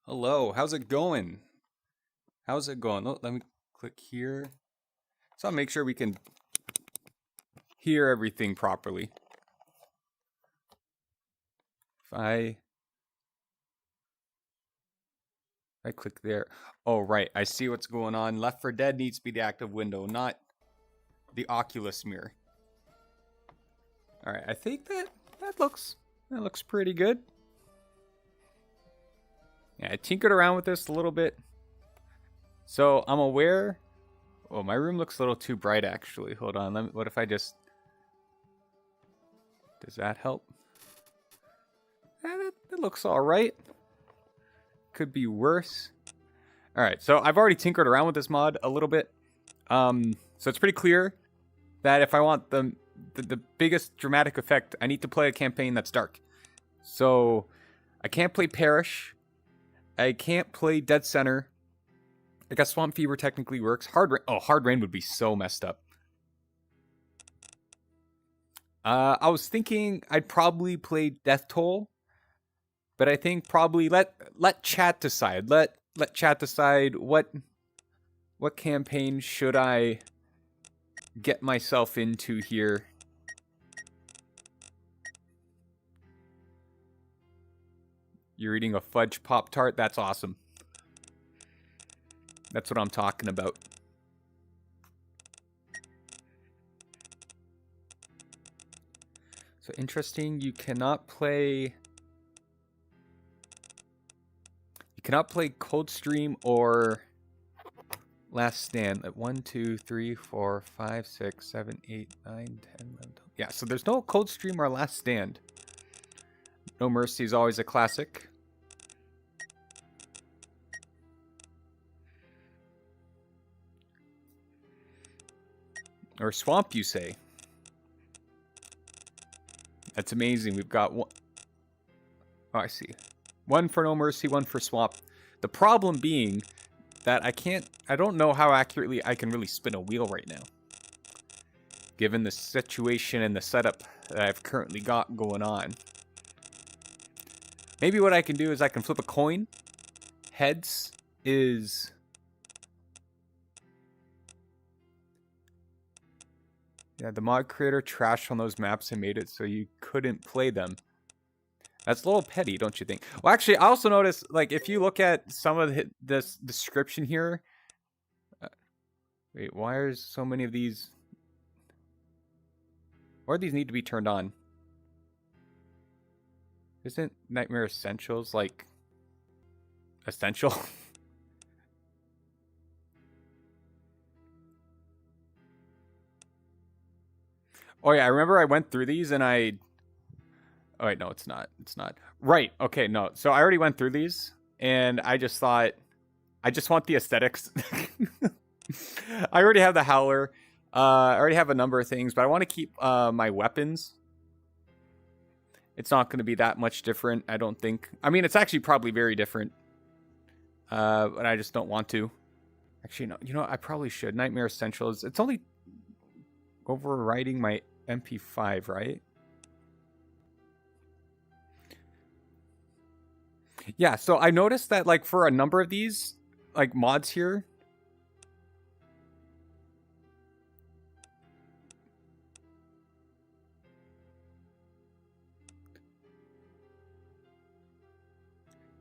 Hello, how's it going? How's it going? Oh, let me click here. So I'll make sure we can hear everything properly. If I click there. Oh, right. I see what's going on. Left4Dead needs to be the active window, not the Oculus mirror. All right, I think that looks pretty good. Yeah, I tinkered around with this a little bit. So I'm aware. Oh, my room looks a little too bright actually. Hold on. What if I just... Does that help? That looks all right. Could be worse. All right, so I've already tinkered around with this mod a little bit. So it's pretty clear that if I want the biggest dramatic effect, I need to play a campaign that's dark. So I can't play Parish. I can't play Dead Center. I guess Swamp Fever technically works. Hard Rain would be so messed up. I was thinking I'd probably play Death Toll, but I think probably let chat decide. Let chat decide what campaign should I get myself into here. You're eating a fudge Pop-Tart? That's awesome. That's what I'm talking about. So interesting, you cannot play Coldstream or Last Stand. At 1, 2, 3, 4, 5, 6, 7, 8, 9, 10, 11, 12. Yeah, so there's no Coldstream or Last Stand. No Mercy is always a classic. Or Swamp, you say? That's amazing. We've got one. Oh, I see. One for No Mercy, one for Swamp. The problem being that I don't know how accurately I can really spin a wheel right now, given the situation and the setup that I've currently got going on. Maybe what I can do is I can flip a coin. Heads is... Yeah, the mod creator trashed on those maps and made it so you couldn't play them. That's a little petty, don't you think? Well, actually, I also noticed, like, if you look at some of this description here... wait, why are so many of these... Or these need to be turned on? Isn't Nightmare Essentials, like, essential? Oh, yeah, I remember I went through these and I... Oh, wait, no, it's not. It's not. Right, okay, no. So I already went through these, and I just thought, I just want the aesthetics. I already have the howler. I already have a number of things, but I want to keep my weapons. It's not going to be that much different, I don't think. I mean, it's actually probably very different. But I just don't want to. Actually, no, you know, I probably should. Nightmare Essentials. It's only overriding my MP5, right? Yeah, so I noticed that, like, for a number of these, like, mods here...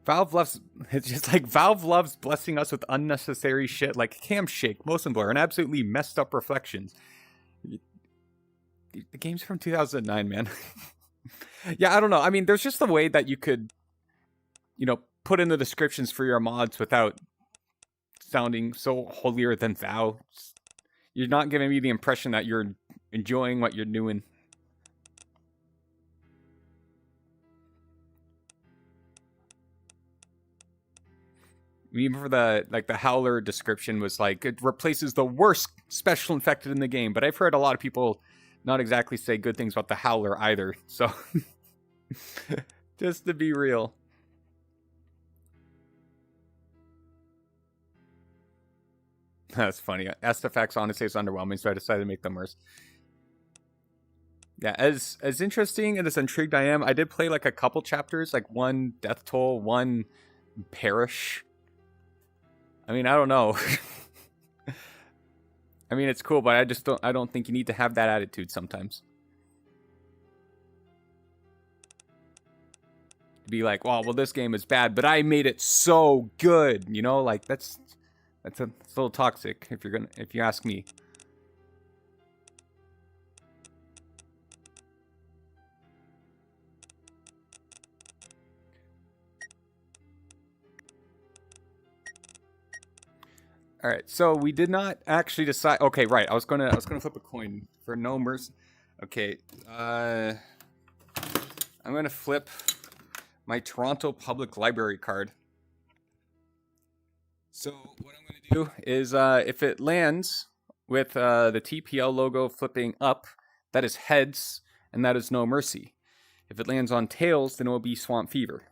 Valve loves... It's just like, Valve loves blessing us with unnecessary shit like Cam Shake, Motion Blur, and absolutely messed up reflections. The game's from 2009, man. Yeah, I don't know. I mean, there's just a way that you could... you know, put in the descriptions for your mods without sounding so holier than thou. You're not giving me the impression that you're enjoying what you're doing. Even for the howler description was like, it replaces the worst special infected in the game. But I've heard a lot of people not exactly say good things about the howler either. So, just to be real. That's funny. SFX honestly is underwhelming, so I decided to make them worse. Yeah, as interesting and as intrigued I am, I did play like a couple chapters, like one Death Toll, one perish. I mean, I don't know. I mean, it's cool, but I don't think you need to have that attitude sometimes. To be like, well, this game is bad, but I made it so good, you know? Like that's a little toxic if you ask me. All right, so we did not actually decide. Okay, right. I was gonna flip a coin for no mercy. Okay, I'm gonna flip my Toronto Public Library card. So what I'm gonna do is, if it lands with the TPL logo flipping up, that is heads, and that is no mercy. If it lands on tails, then it will be Swamp Fever.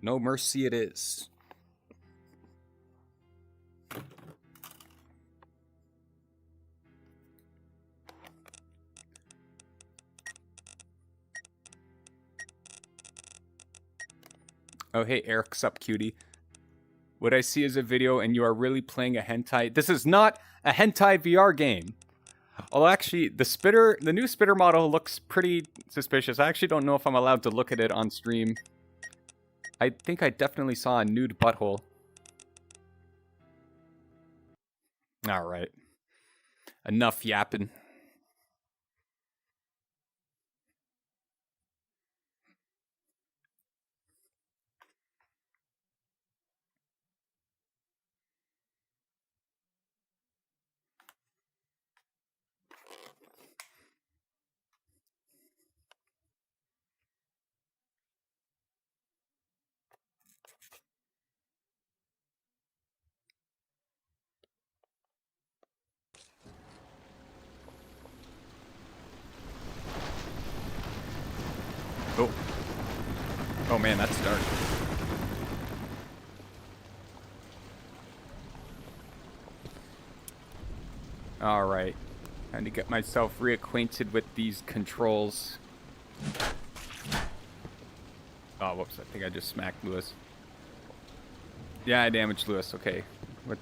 No mercy it is. Oh, hey, Eric's up, cutie. What I see is a video and you are really playing a hentai. This is not a hentai VR game. Oh, actually, the new spitter model looks pretty suspicious. I actually don't know if I'm allowed to look at it on stream. I think I definitely saw a nude butthole. All right. Enough yapping. Oh. Oh man, that's dark. Alright. Time to get myself reacquainted with these controls. Oh, whoops. I think I just smacked Lewis. Yeah, I damaged Lewis. Okay. What?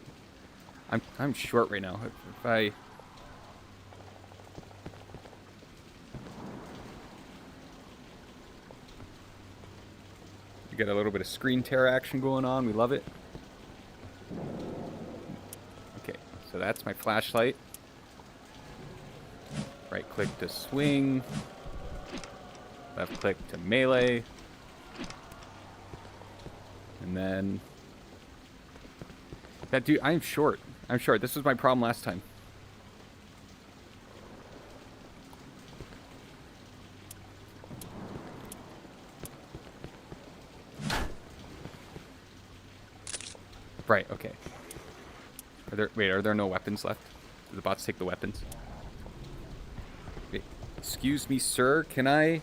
I'm short right now. If I... We get a little bit of screen tear action going on. We love it. Okay, so that's my flashlight. Right click to swing. Left click to melee. And then... That dude, I'm short. I'm short. This was my problem last time. Right, okay. Are there no weapons left? Do the bots take the weapons? Wait, excuse me, sir, can I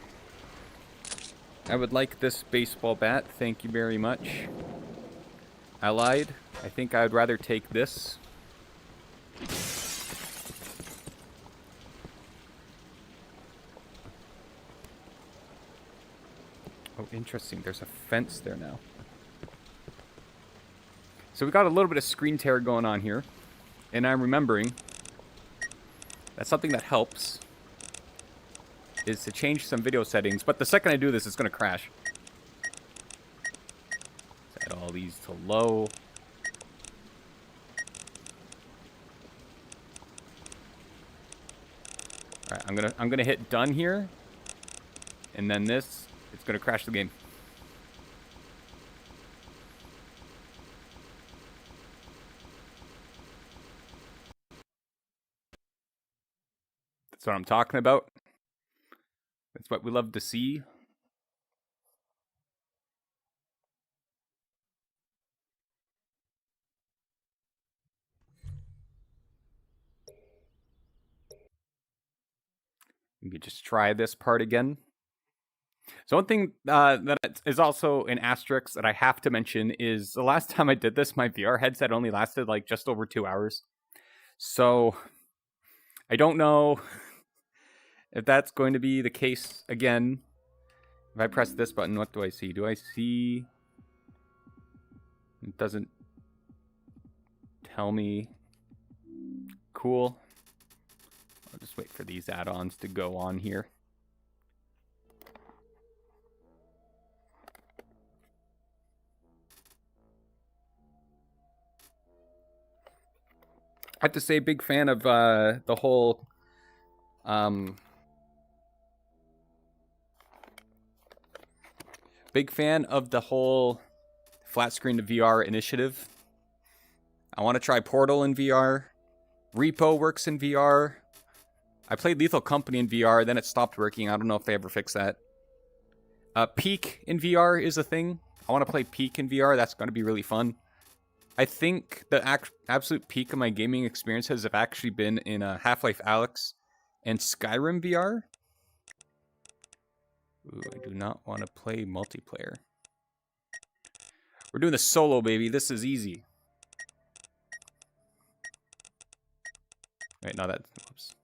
would like this baseball bat, thank you very much. Allied, I think I'd rather take this. Oh, interesting, there's a fence there now. So we got a little bit of screen tear going on here. And I'm remembering that something that helps is to change some video settings. But the second I do this, it's going to crash. Set all these to low. Alright, I'm gonna hit done here. And then this, it's going to crash the game. That's what I'm talking about. That's what we love to see. You could just try this part again. So one thing that is also an asterisk that I have to mention is the last time I did this, my VR headset only lasted like just over 2 hours. So I don't know if that's going to be the case again. If I press this button, what do I see? Do I see... It doesn't tell me. Cool. I'll just wait for these add-ons to go on here. I have to say, big fan of the whole big fan of the whole flat screen to VR initiative. I want to try Portal in VR. Repo works in VR. I played Lethal Company in VR, then it stopped working. I don't know if they ever fixed that. Peak in VR is a thing. I want to play Peak in VR. That's going to be really fun. I think the absolute peak of my gaming experiences have actually been in Half-Life Alyx and Skyrim VR. Ooh, I do not want to play multiplayer. We're doing the solo, baby. This is easy. Wait, no, that... Whoops.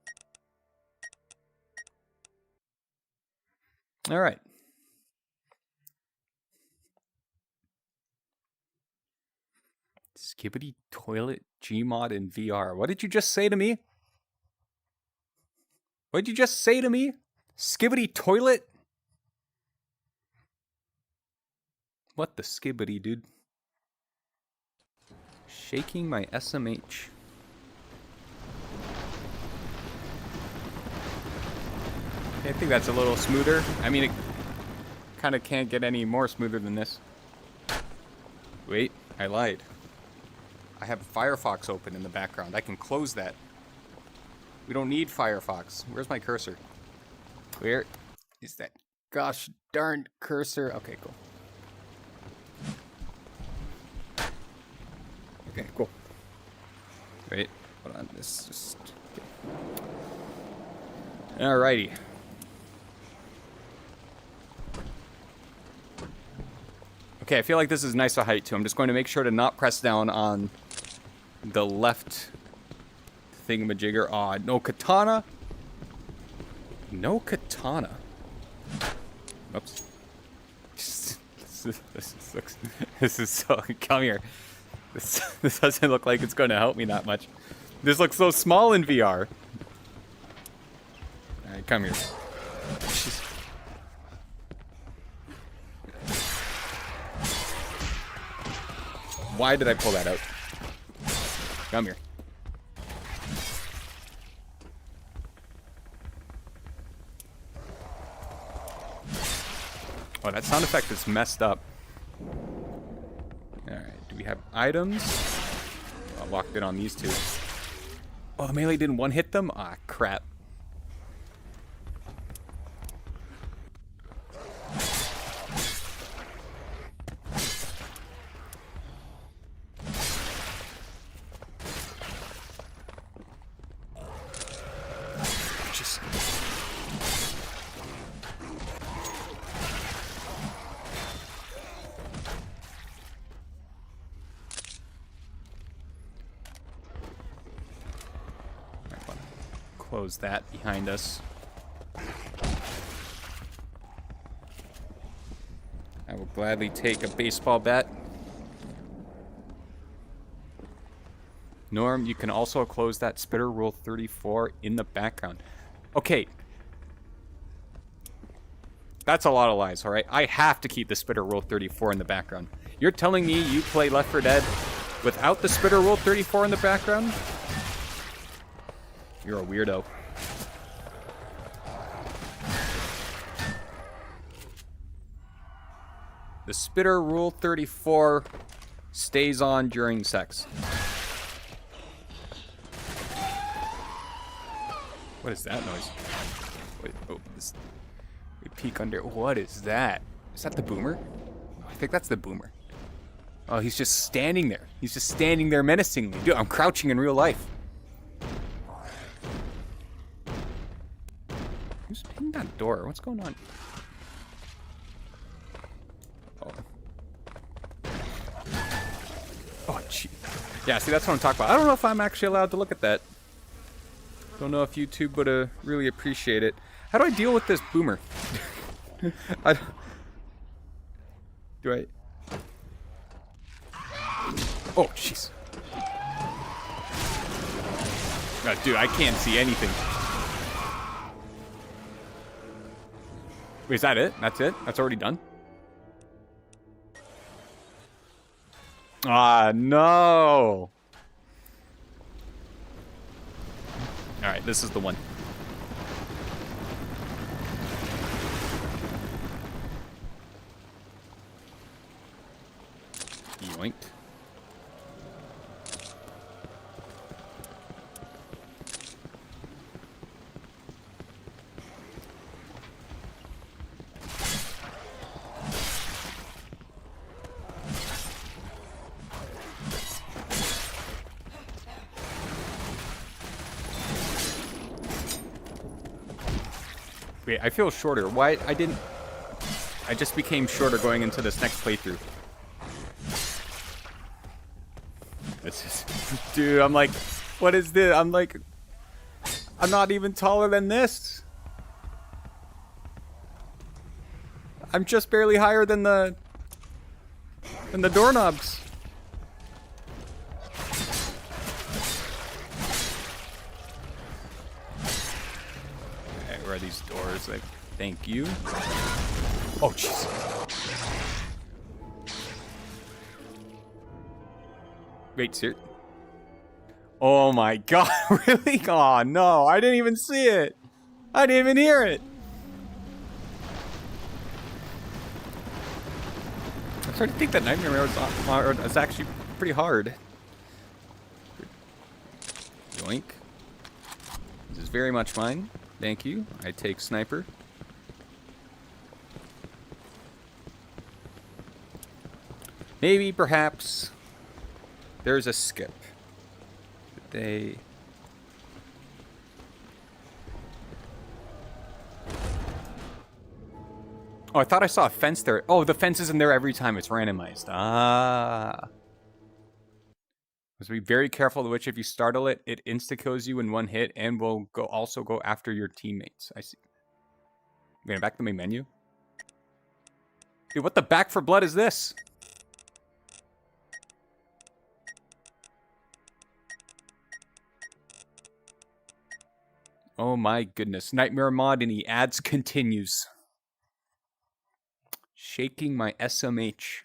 All right. Skibbity toilet Gmod in VR. What did you just say to me? What did you just say to me? Skibbity toilet? What the skibbity, dude? Shaking my SMH. I think that's a little smoother. I mean, it kind of can't get any more smoother than this. Wait, I lied. I have Firefox open in the background. I can close that. We don't need Firefox. Where's my cursor? Where is that gosh darn cursor? Okay, cool. Okay, cool. Wait, hold on. This just... Okay. Alrighty. Okay, I feel like this is nice a height too. I'm just going to make sure to not press down on the left thingamajigger. Aw, no katana. No katana. Oops. This is so... Come here. This doesn't look like it's going to help me that much. This looks so small in VR. Alright, come here. Why did I pull that out? Come here. Oh, that sound effect is messed up. Alright, do we have items? I locked it on these two. Oh, the melee didn't one-hit them? Ah, crap. Close that behind us. I will gladly take a baseball bat. Norm, you can also close that spitter rule 34 in the background. Okay. That's a lot of lies, alright? I have to keep the spitter rule 34 in the background. You're telling me you play Left 4 Dead without the spitter rule 34 in the background? You're a weirdo. The spitter rule 34 stays on during sex. What is that noise? Wait, oh, this... We peek under... What is that? Is that the boomer? Oh, I think that's the boomer. Oh, he's just standing there. He's just standing there menacingly. Dude, I'm crouching in real life. Who's pinging that door? What's going on? Oh. Oh, gee. Yeah, see, that's what I'm talking about. I don't know if I'm actually allowed to look at that. Don't know if YouTube would really appreciate it. How do I deal with this boomer? Do I? Oh, jeez. Oh, dude, I can't see anything. Wait, is that it? That's it? That's already done? Ah, no. Alright, this is the one. Yoink. Wait, I feel shorter. Why? I just became shorter going into this next playthrough. It's just, dude, I'm like, what is this? I'm like, I'm not even taller than this. I'm just barely higher than the doorknobs. Okay, where are these doors? Like, thank you. Oh, jeez. Wait, sir. Oh my god, really? Oh no, I didn't even see it. I didn't even hear it. I'm starting to think that Nightmare Mode is actually pretty hard. Yoink. This is very much mine. Thank you. I take sniper. Maybe, perhaps, there's a skip. They... Oh, I thought I saw a fence there. Oh, the fence isn't there every time. It's randomized. Ah. Must be very careful to which if you startle it, it insta-kills you in one hit and will also go after your teammates. I see. Wait, back to the main menu? Dude, what the back for blood is this? Oh my goodness. Nightmare mod and the ads continues. Shaking my SMH.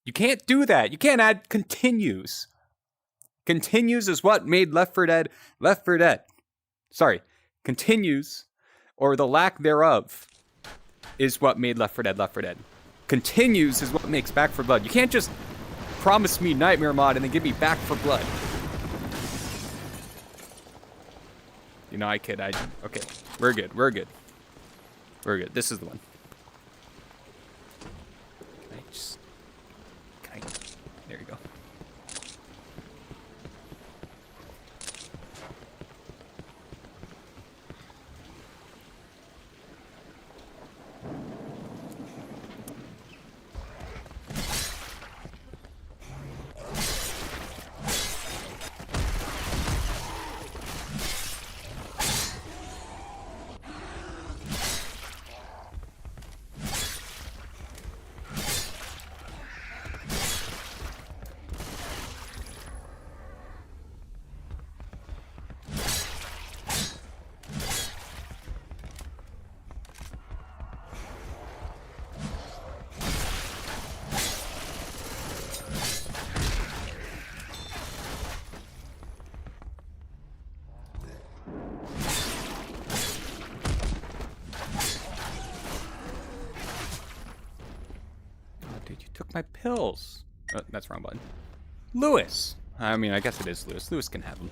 You can't do that. You can't add continues. Continues is what made Left 4 Dead Left 4 Dead. Sorry. Continues, or the lack thereof, is what made Left 4 Dead Left 4 Dead. Continues is what makes Back 4 Blood. You can't just promise me Nightmare mod and then give me Back 4 Blood. You know, I kid. Okay. We're good. We're good. We're good. This is the one. There you go. My pills. Oh, that's wrong button. Lewis. I mean, I guess it is Lewis. Lewis can have them.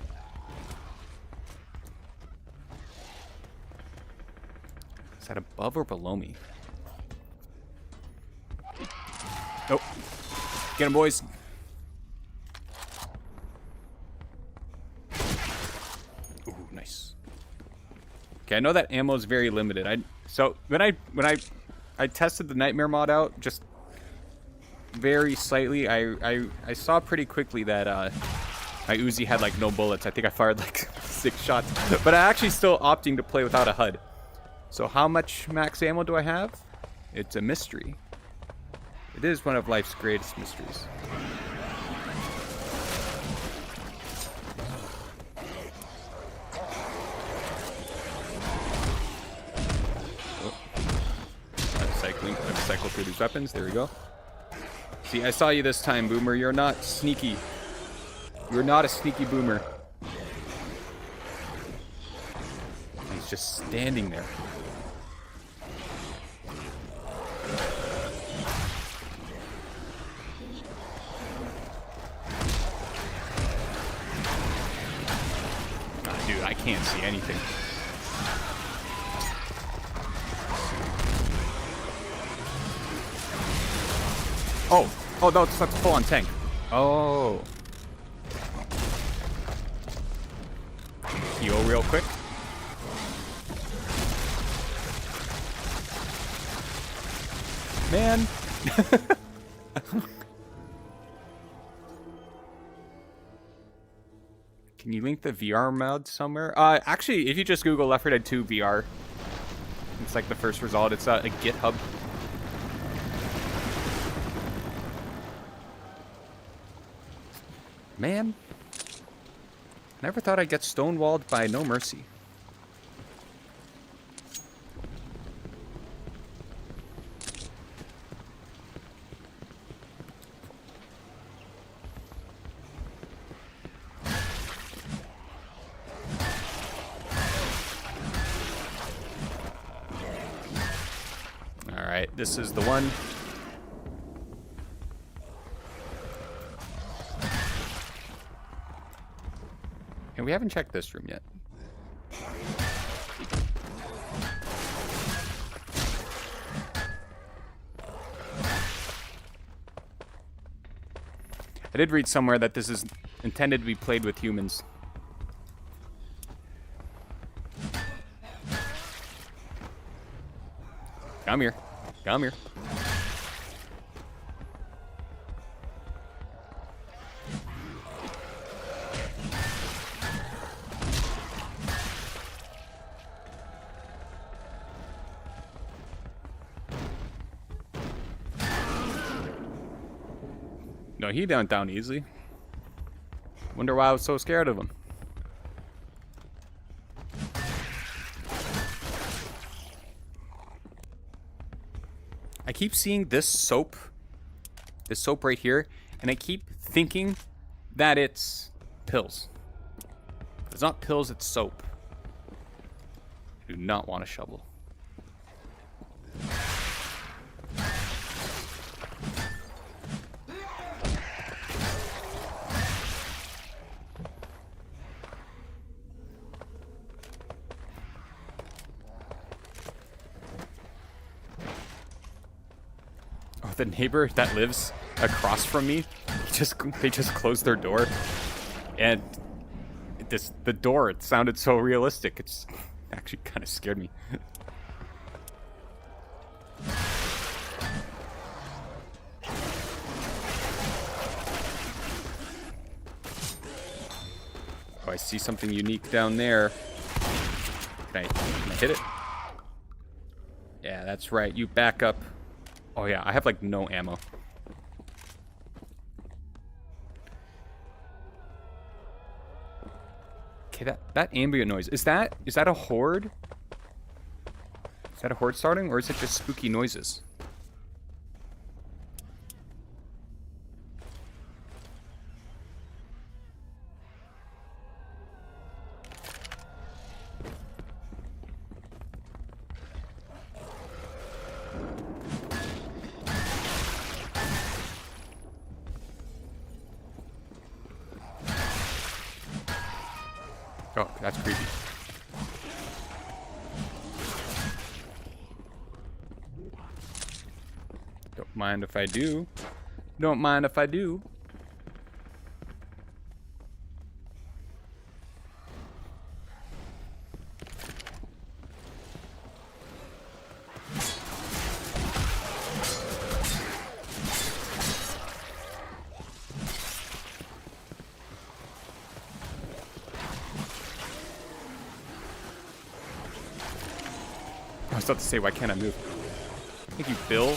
Is that above or below me? Nope. Get him, boys. Ooh, nice. Okay, I know that ammo is very limited. So when I tested the Nightmare mod out, just very slightly, I saw pretty quickly that my Uzi had like no bullets. I think I fired like 6 shots, but I actually still opting to play without a HUD. So how much max ammo do I have? It's a mystery. It is one of life's greatest mysteries. I'm cycle through these weapons. There we go. See, I saw you this time, Boomer. You're not sneaky. You're not a sneaky Boomer. He's just standing there. Oh, dude, I can't see anything. Oh, no, that's a full-on tank. Oh. Heal real quick. Man. Can you link the VR mod somewhere? Actually, if you just Google Left 4 Dead 2 VR, it's like the first result. It's a GitHub. Man, never thought I'd get stonewalled by No Mercy. All right, this is the one. And we haven't checked this room yet. I did read somewhere that this is intended to be played with humans. Come here. Come here. No, he went down easily. Wonder why I was so scared of him. I keep seeing this soap right here, and I keep thinking that it's pills. It's not pills, it's soap. I do not want a shovel. The neighbor that lives across from me, they just closed their door, and the door, it sounded so realistic. It's actually kind of scared me. Oh, I see something unique down there. Can I hit it? Yeah, that's right. You back up. Oh yeah, I have like no ammo. Okay, that ambient noise. Is that a horde? Is that a horde starting, or is it just spooky noises? Oh, that's creepy. Don't mind if I do. Don't mind if I do. I was about to say, why can't I move? Thank you, Bill.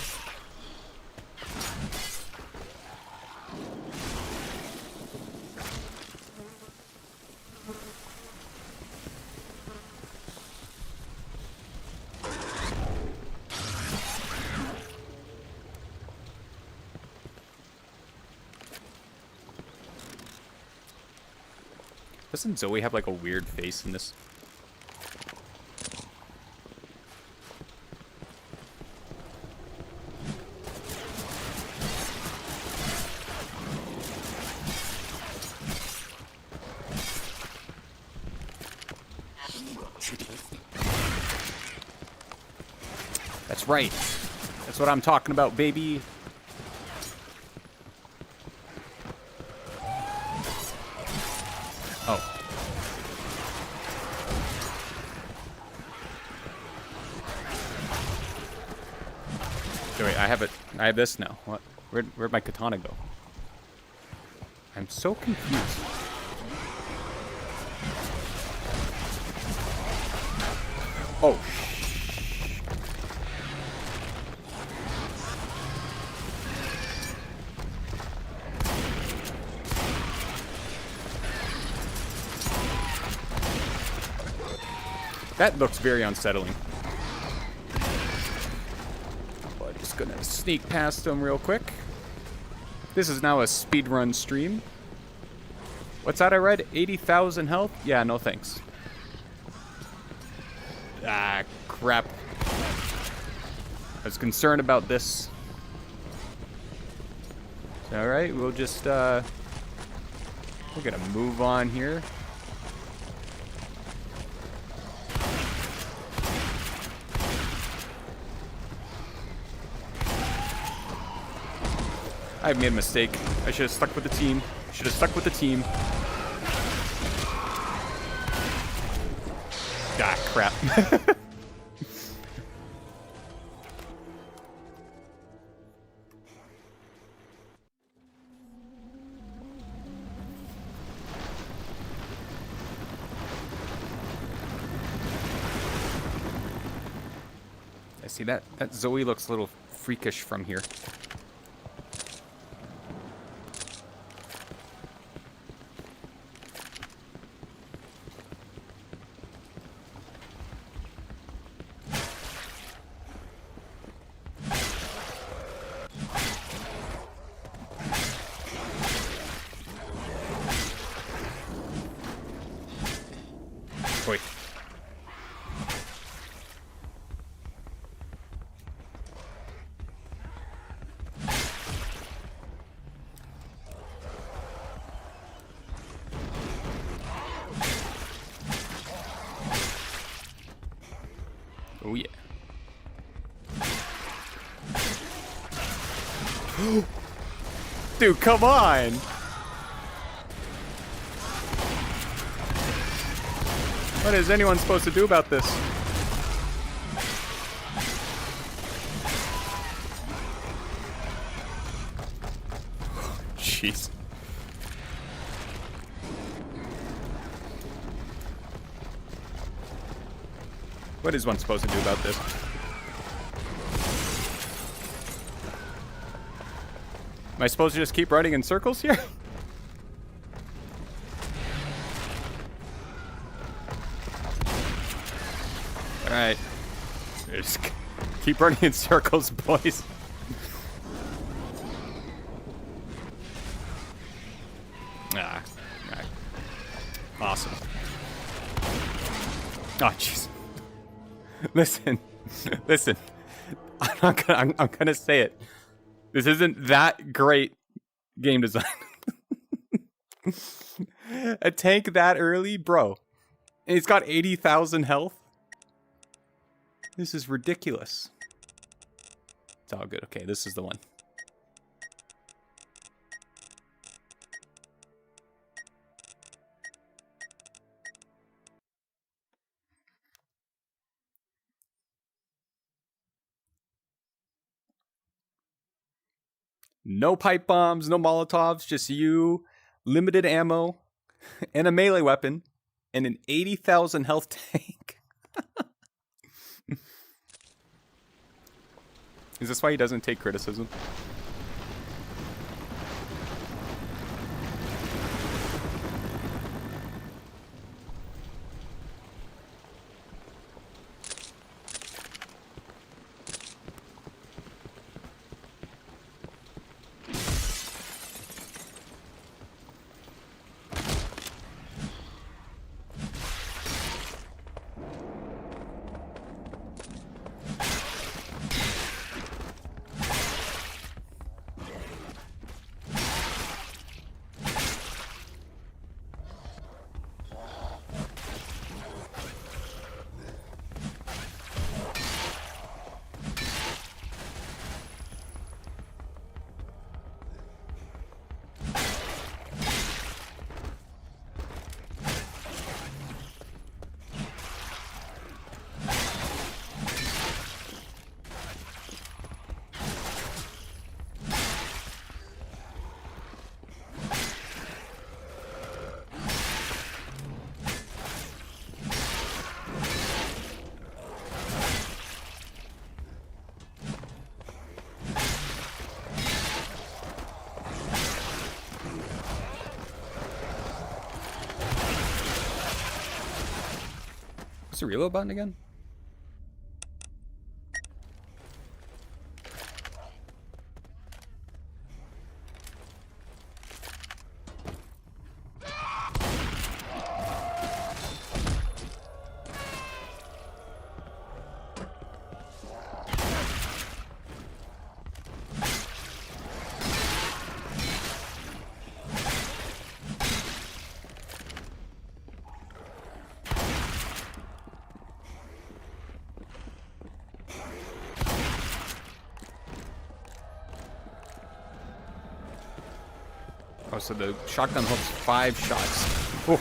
Doesn't Zoe have like a weird face in this? That's right. That's what I'm talking about, baby. Oh. Wait, I have it. I have this now. What? Where'd my katana go? I'm so confused. Oh. That looks very unsettling. Well, I'm just gonna sneak past him real quick. This is now a speedrun stream. What's that I read? 80,000 health? Yeah, no thanks. Ah, crap. I was concerned about this. Alright, we'll just, we're gonna move on here. I made a mistake. I should have stuck with the team. Should have stuck with the team. Ah, crap. I see that Zoe looks a little freakish from here. Wait. Oh yeah. Dude, come on! What is anyone supposed to do about this? Jeez. What is one supposed to do about this? Am I supposed to just keep running in circles here? Alright. Just keep running in circles, boys. Ah. Alright. Awesome. Oh, jeez. Listen. Listen. I'm gonna say it. This isn't that great game design. A tank that early? Bro. And he's got 80,000 health? This is ridiculous. It's all good. Okay, this is the one. No pipe bombs, no Molotovs, just you, limited ammo, and a melee weapon, and an 80,000 health tank. Is this why he doesn't take criticism? What's the reload button again? Oh, so the shotgun hooks 5 shots. Oh.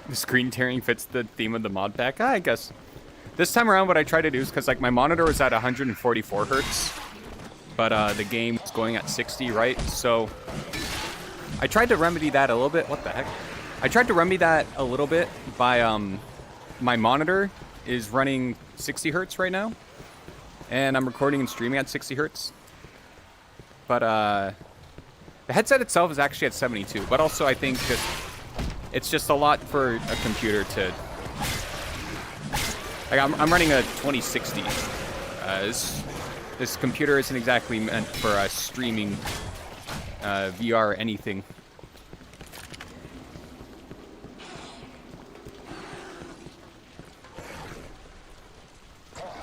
The screen tearing fits the theme of the mod pack. I guess. This time around, what I try to do is, because like my monitor was at 144 hertz, but the game was going at 60, right? So I tried to remedy that a little bit. What the heck? I tried to remedy that a little bit by my monitor is running 60 hertz right now, and I'm recording and streaming at 60 hertz. But the headset itself is actually at 72. But also, I think it's just a lot for a computer to. Like I'm running a 2060. This computer isn't exactly meant for streaming VR or anything.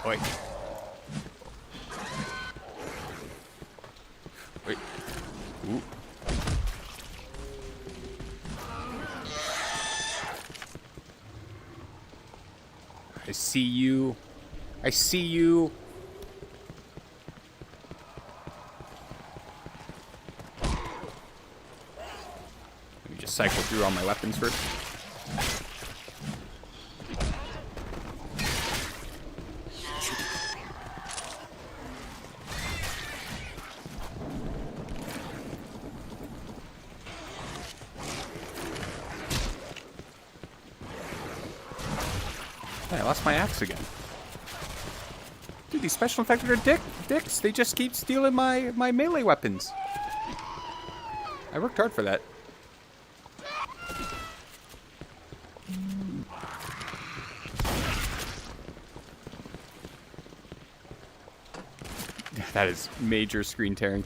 Wait. Wait. Ooh. I see you. I see you. Let me just cycle through all my weapons first. I lost my axe again. Dude, these special infected are dicks. They just keep stealing my melee weapons. I worked hard for that. That is major screen tearing.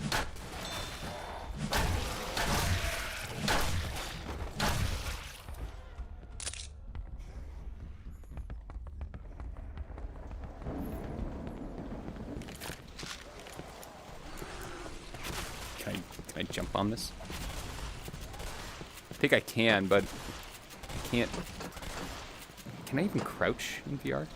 Can I jump on this? I think I can, but I can't. Can I even crouch in VR?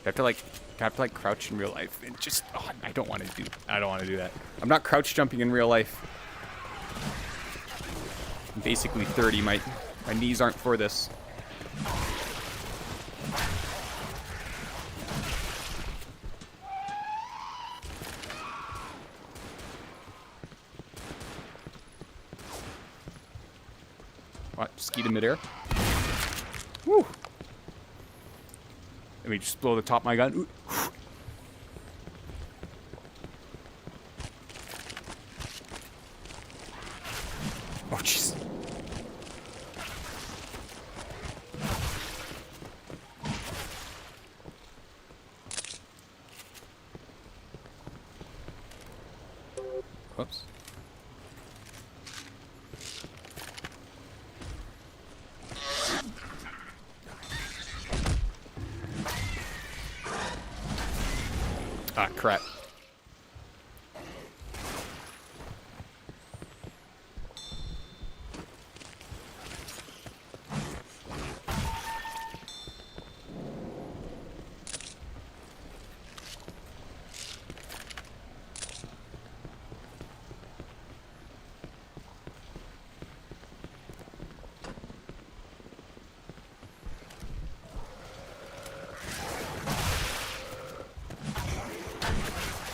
Do I have to like crouch in real life? And just I don't want to do that. I'm not crouch jumping in real life. I'm basically 30. My knees aren't for this. What? Skeet in midair? Woo! Let me just blow the top of my gun. Ooh. Oh, jeez. Whoops. Ah, crap.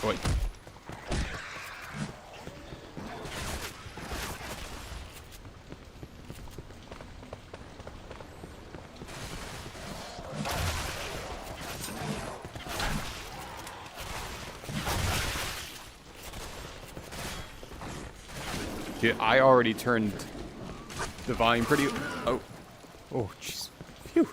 Boy. Dude, I already turned the volume pretty... Oh. Oh, jeez. Phew.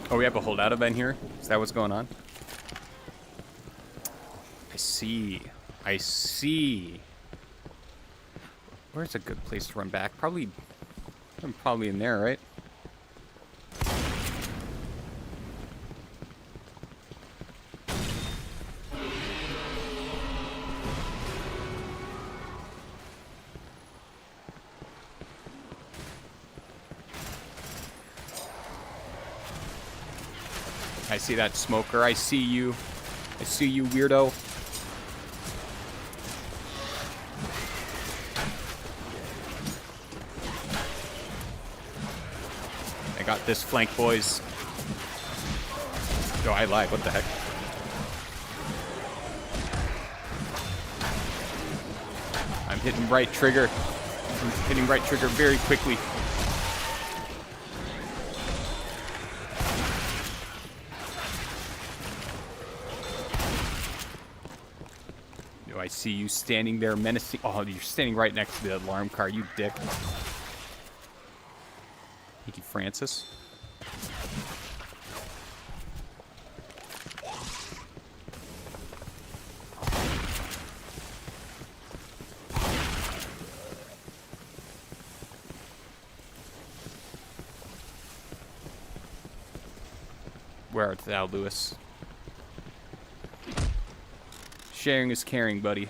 Oh, we have a holdout event here? Is that what's going on? I see. I see. Where's a good place to run back? Probably in there, right? I see that smoker. I see you. I see you, weirdo. I got this flank, boys. Oh, I lied. What the heck? I'm hitting right trigger. I'm hitting right trigger very quickly. I see you standing there menacing. Oh, you're standing right next to the alarm car, you dick. Thank you, Francis. Where art thou, Lewis? Sharing is caring, buddy.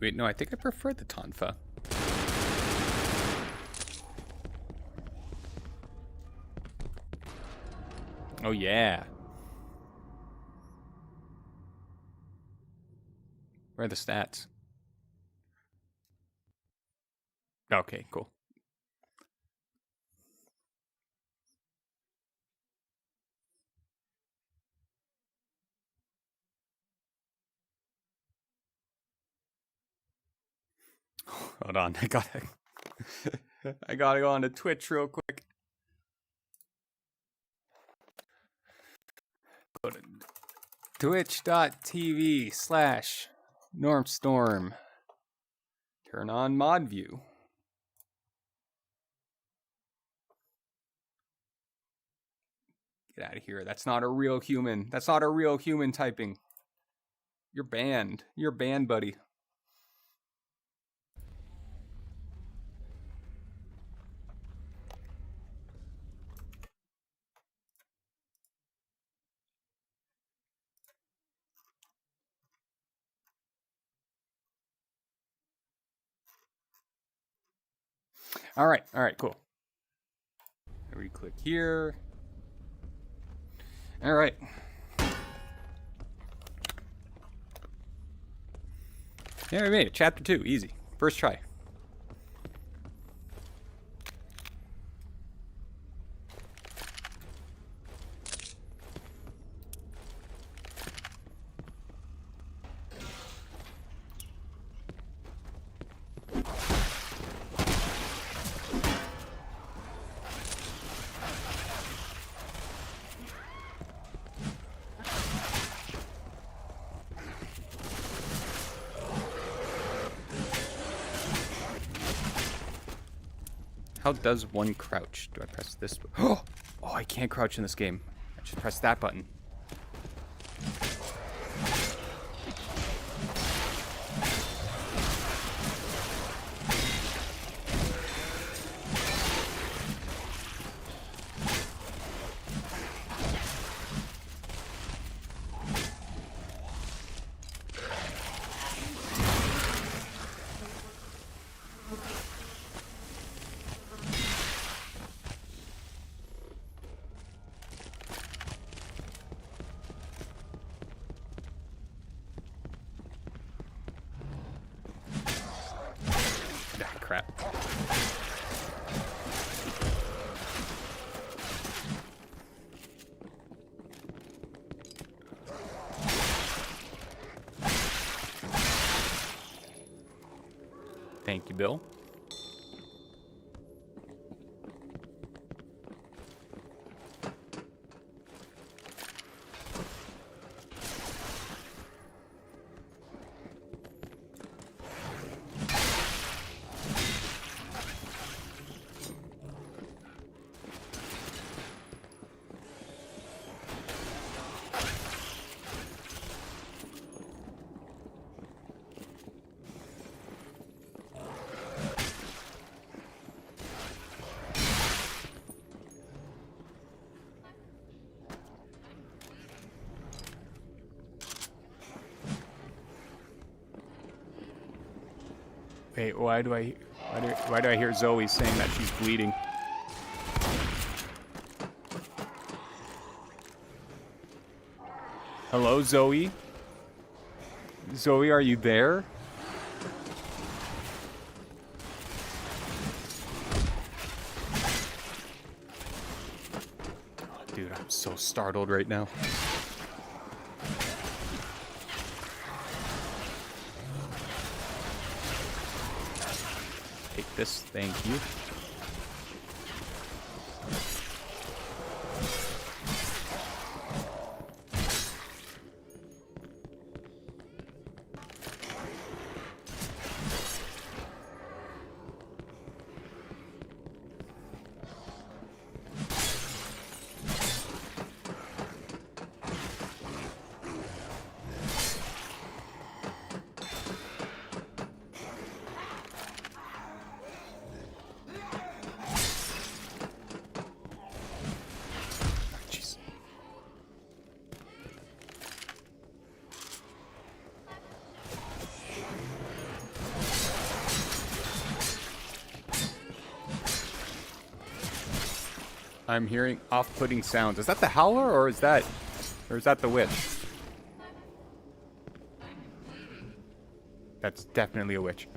Wait, no, I think I prefer the Tonfa. Oh, yeah. Where are the stats? Okay, cool. Hold on, I gotta go on to Twitch real quick. Go to twitch.tv/normstorm. Turn on mod view. Get out of here. That's not a real human. That's not a real human typing. You're banned. You're banned, buddy. All right, cool. We click here. All right. Yeah, we made it. Chapter 2, easy. First try. How does one crouch? Do I press this? Oh, I can't crouch in this game. I just press that button. Crap. Thank you, Bill. Wait, why do I hear Zoe saying that she's bleeding? Hello, Zoe? Zoe, are you there? Oh, dude, I'm so startled right now. Take this, thank you. I'm hearing off-putting sounds. Is that the howler, or is that the witch? That's definitely a witch.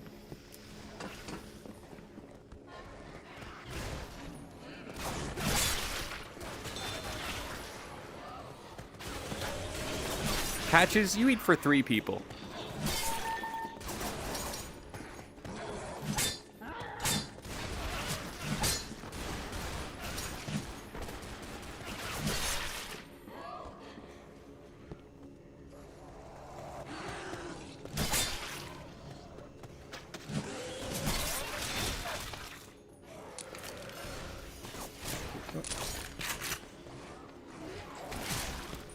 Patches, you eat for 3 people.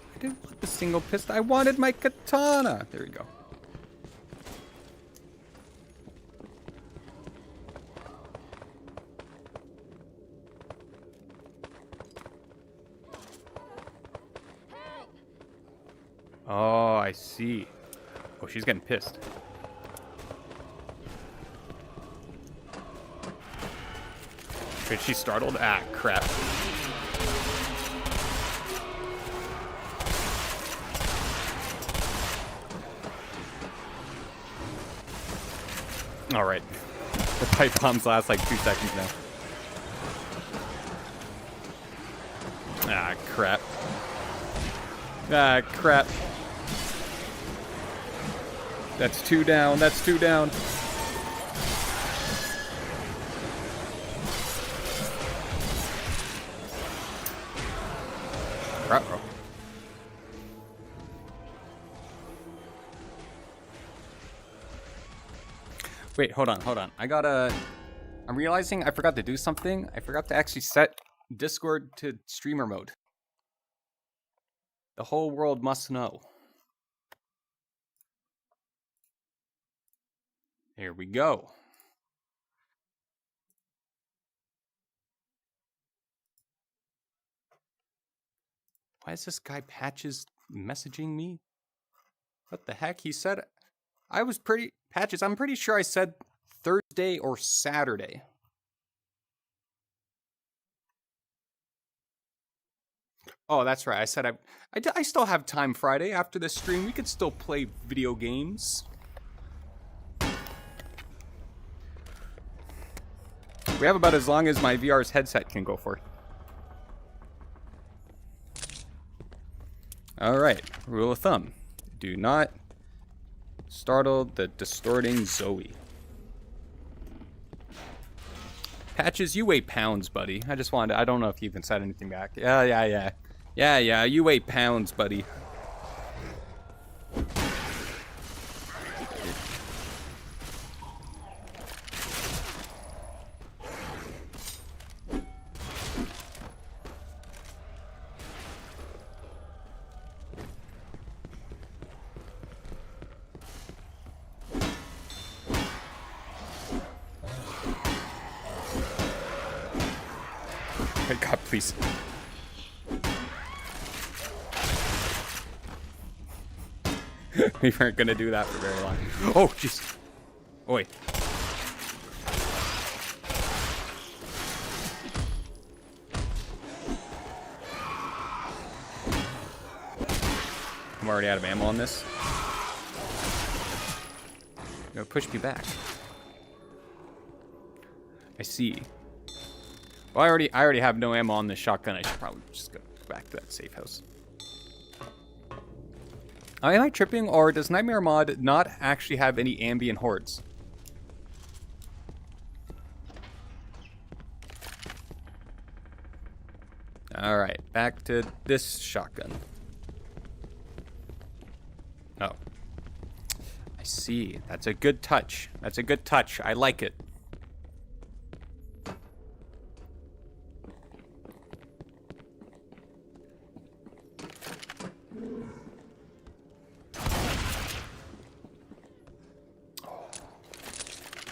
I didn't want the single pistol. I wanted my katana. There we go. Oh, I see. Oh, she's getting pissed. Wait, she's startled? Ah, crap. Alright. The pipe bombs last like 2 seconds now. Ah, crap. Ah, crap. That's 2 down. That's 2 down. Crap, bro. Wait, hold on. I'm realizing I forgot to do something. I forgot to actually set Discord to streamer mode. The whole world must know. Here we go. Why is this guy Patches messaging me? What the heck? He said I was Patches, I'm pretty sure I said Thursday or Saturday. Oh, that's right. I said I still have time Friday after this stream. We could still play video games. We have about as long as my VR's headset can go for. Alright, rule of thumb. Do not startle the distorting Zoe. Patches, you weigh pounds, buddy. I don't know if you even said anything back. Yeah, you weigh pounds, buddy. My God, please. We weren't gonna do that for very long. Oh, jeez. Oi. I'm already out of ammo on this. No, push me back. I see. Well, I already have no ammo on this shotgun. I should probably just go back to that safe house. Am I tripping, or does Nightmare Mod not actually have any ambient hordes? Alright, back to this shotgun. Oh. I see. That's a good touch. That's a good touch. I like it.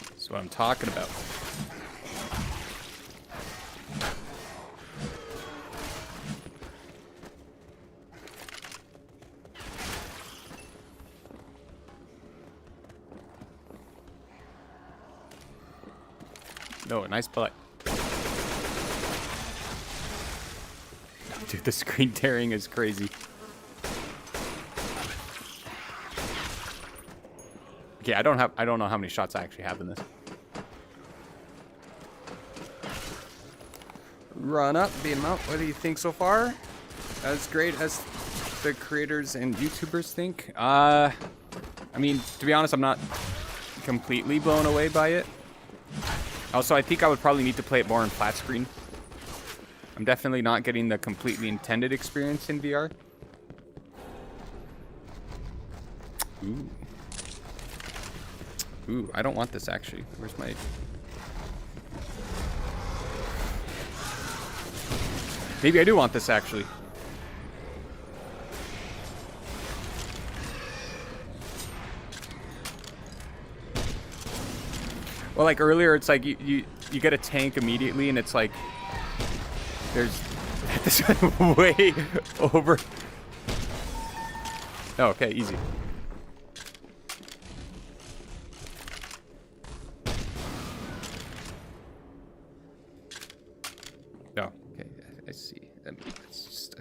That's what I'm talking about. No, nice putt. Dude, the screen tearing is crazy. Okay, I don't know how many shots I actually have in this. Run up, beat him out. What do you think so far? As great as the creators and YouTubers think. I mean, to be honest, I'm not completely blown away by it. Also, I think I would probably need to play it more in flat screen. I'm definitely not getting the completely intended experience in VR. Ooh. Ooh, I don't want this actually. Where's my... Maybe I do want this actually. Well, like earlier, it's like you get a tank immediately, and it's like there's this way over. Oh, okay, easy. Oh, okay, I see. It's just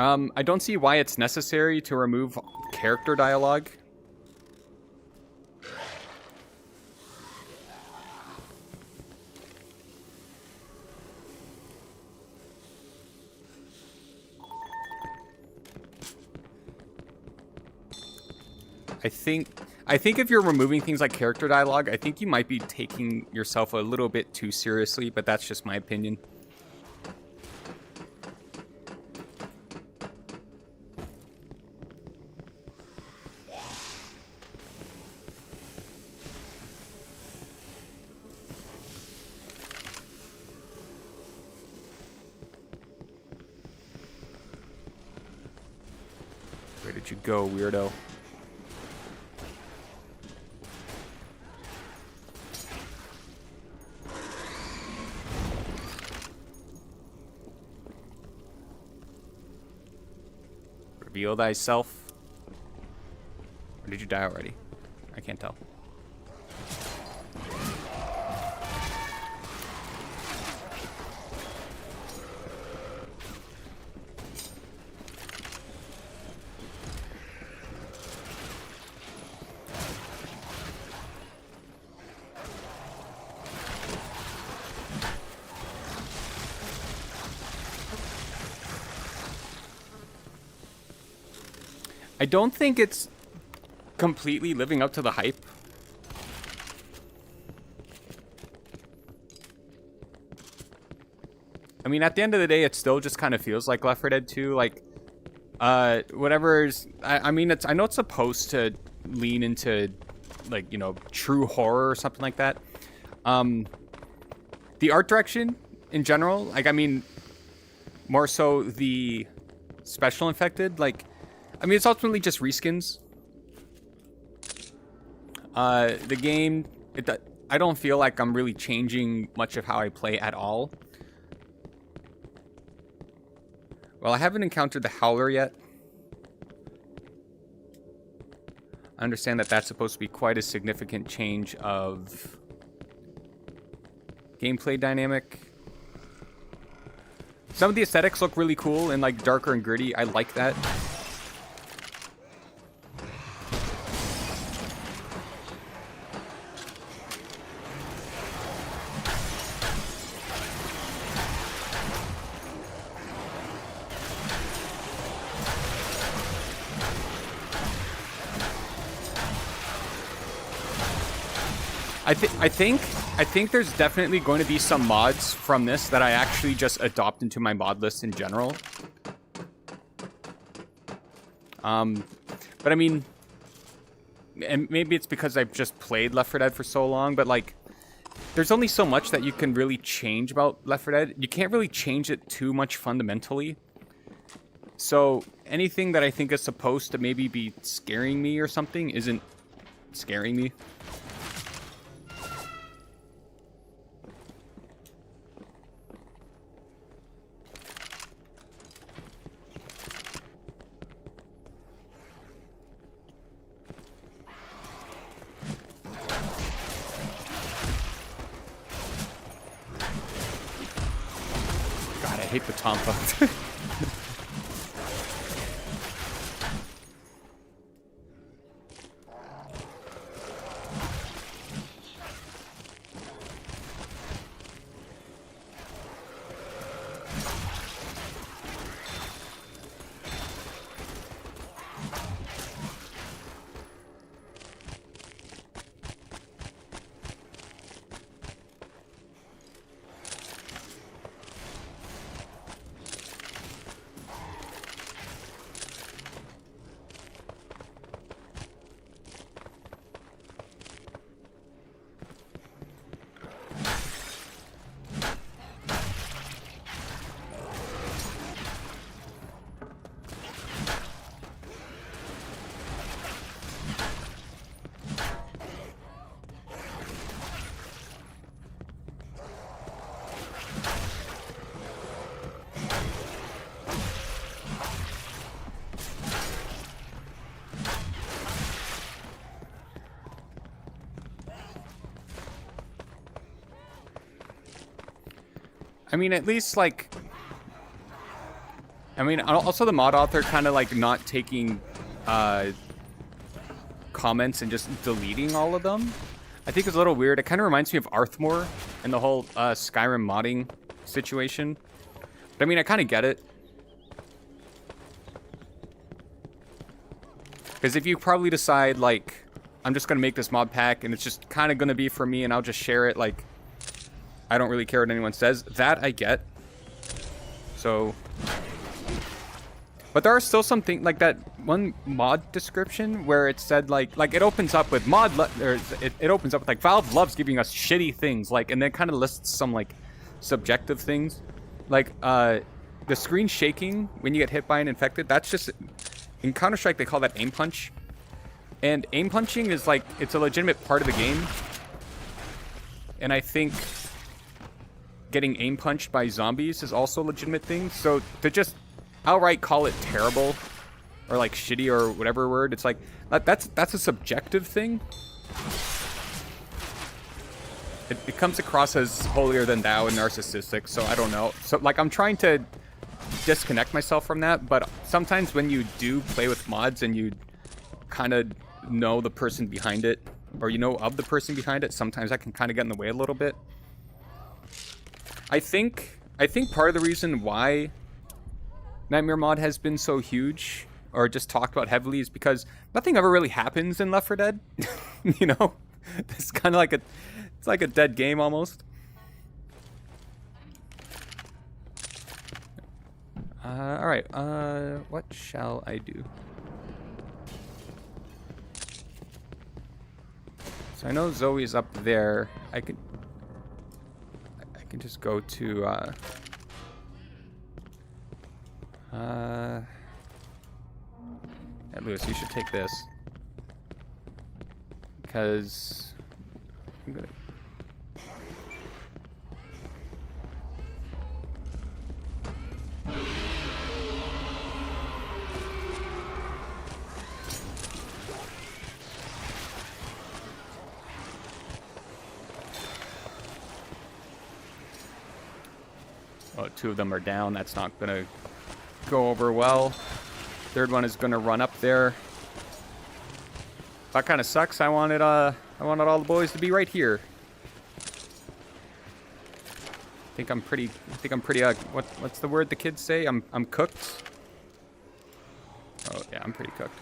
I don't see why it's necessary to remove character dialogue. I think if you're removing things like character dialogue, I think you might be taking yourself a little bit too seriously, but that's just my opinion. Where did you go, weirdo? Reveal thyself. Or did you die already? I can't tell. I don't think it's completely living up to the hype. I mean, at the end of the day, it still just kind of feels like Left 4 Dead 2. Like, whatever's... I mean, I know it's supposed to lean into, like, you know, true horror or something like that. The art direction, in general, like, I mean, more so the special infected, like... I mean, it's ultimately just reskins. The game, I don't feel like I'm really changing much of how I play at all. Well, I haven't encountered the howler yet. I understand that that's supposed to be quite a significant change of gameplay dynamic. Some of the aesthetics look really cool and like darker and gritty. I like that. I think there's definitely going to be some mods from this that I actually just adopt into my mod list in general. But I mean, and maybe it's because I've just played Left 4 Dead for so long, but like, there's only so much that you can really change about Left 4 Dead. You can't really change it too much fundamentally. So anything that I think is supposed to maybe be scaring me or something isn't scaring me. I hate the Tompa. mean, at least, like... I mean, also the mod author kind of, like, not taking comments and just deleting all of them. I think it's a little weird. It kind of reminds me of Arthmore and the whole Skyrim modding situation. But, I mean, I kind of get it. Because if you probably decide, like, I'm just going to make this mod pack and it's just kind of going to be for me and I'll just share it, like, I don't really care what anyone says. That I get. So... But there are still some things, like that one mod description where it said, like it opens up with it opens up with, like, Valve loves giving us shitty things, like, and then kind of lists some, like, subjective things. Like, the screen shaking when you get hit by an infected, that's just, in Counter-Strike they call that aim punch. And aim punching is, like, it's a legitimate part of the game. And I think getting aim punched by zombies is also a legitimate thing. So to just outright call it terrible or, like, shitty or whatever word, it's like that's a subjective thing. It comes across as holier than thou and narcissistic, so I don't know. So, like, I'm trying to disconnect myself from that, but sometimes when you do play with mods and you kind of know the person behind it, or you know of the person behind it, sometimes that can kind of get in the way a little bit. I think part of the reason why Nightmare mod has been so huge, or just talked about heavily, is because nothing ever really happens in Left 4 Dead. You know? It's kind of like it's like a dead game almost. Alright, what shall I do? So I know Zoe's up there. I can just go to, yeah, Lewis, you should take this. Because I'm gonna... Oh, two of them are down. That's not gonna go over well. Third one is gonna run up there. That kind of sucks. I wanted all the boys to be right here. I think I'm pretty what's the word the kids say? I'm cooked. Oh yeah, I'm pretty cooked.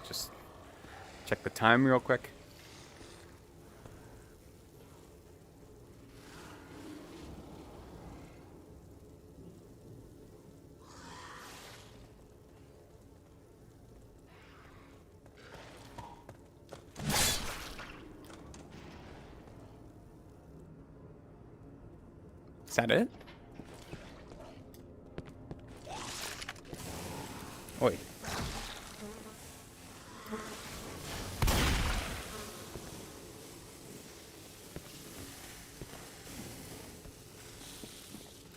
Just check the time real quick. Is that it? Oi.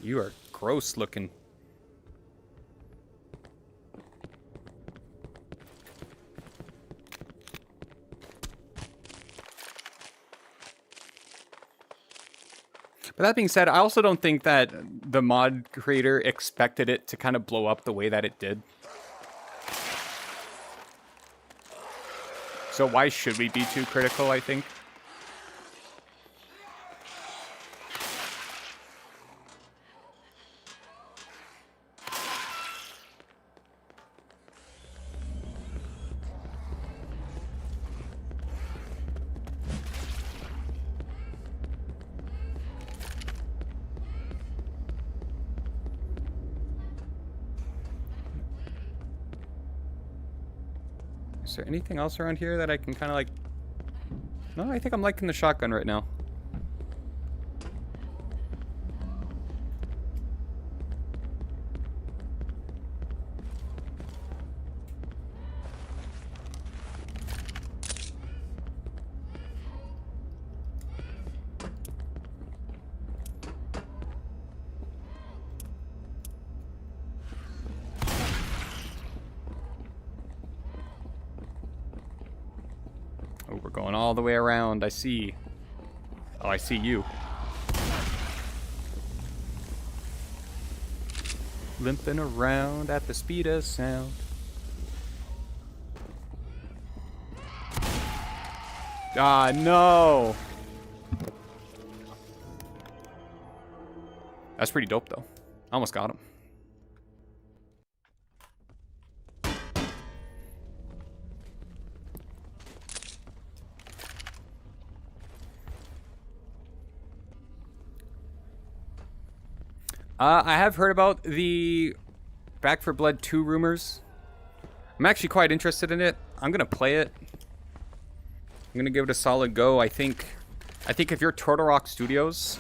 You are gross looking. But that being said, I also don't think that the mod creator expected it to kind of blow up the way that it did. So why should we be too critical, I think? Is there anything else around here that I can kind of like... No, I think I'm liking the shotgun right now. Oh, we're going all the way around. I see. Oh, I see you. Limping around at the speed of sound. Ah, no! That's pretty dope, though. I almost got him. I have heard about the Back 4 Blood 2 rumors. I'm actually quite interested in it. I'm gonna play it. I'm gonna give it a solid go. I think if you're Turtle Rock Studios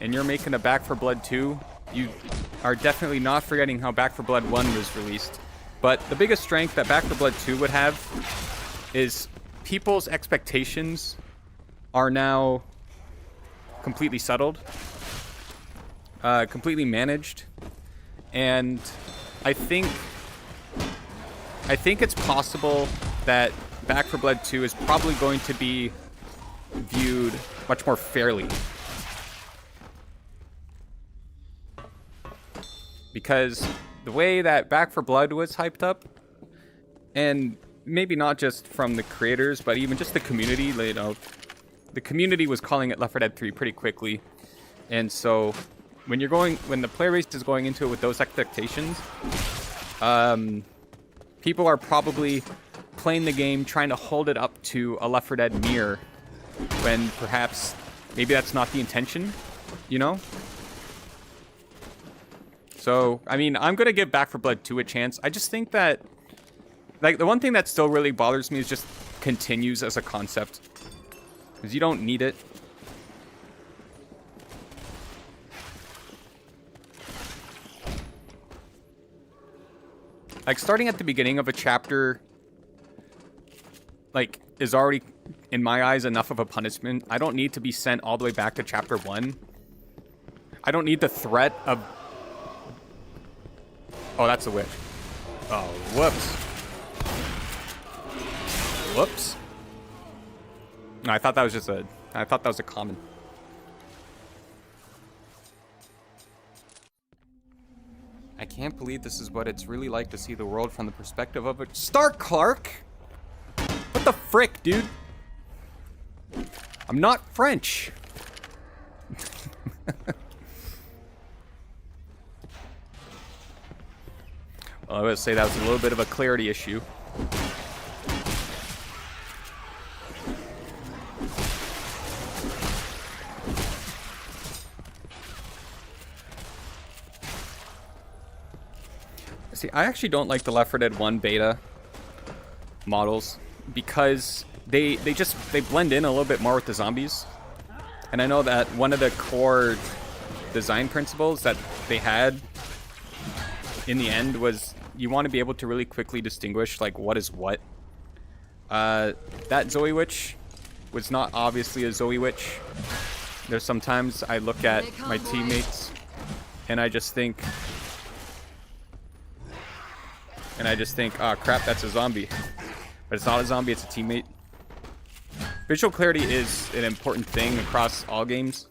and you're making a Back 4 Blood 2, you are definitely not forgetting how Back 4 Blood 1 was released. But the biggest strength that Back 4 Blood 2 would have is people's expectations are now completely settled. Completely managed, and I think it's possible that Back 4 Blood 2 is probably going to be viewed much more fairly, because the way that Back 4 Blood was hyped up, and maybe not just from the creators, but even just the community, you know, the community was calling it Left 4 Dead 3 pretty quickly, and so when the player base is going into it with those expectations, people are probably playing the game trying to hold it up to a Left 4 Dead mirror, when perhaps maybe that's not the intention, you know? So, I mean, I'm gonna give Back 4 Blood 2 a chance. I just think that, like, the one thing that still really bothers me is just continues as a concept, because you don't need it. Like, starting at the beginning of a chapter, like, is already, in my eyes, enough of a punishment. I don't need to be sent all the way back to chapter 1. I don't need the threat of... Oh, that's a witch. Oh, whoops. Whoops. No, I thought that was just a... I thought that was a common. I can't believe this is what it's really like to see the world from the perspective of a Stark Clark. What the frick, dude? I'm not French. Well, I would say that was a little bit of a clarity issue. See, I actually don't like the Left 4 Dead 1 beta models because they blend in a little bit more with the zombies. And I know that one of the core design principles that they had in the end was you want to be able to really quickly distinguish, like, what is what. That Zoe Witch was not obviously a Zoe Witch. There's sometimes I look at my teammates and I just think, oh crap, that's a zombie. But it's not a zombie, it's a teammate. Visual clarity is an important thing across all games.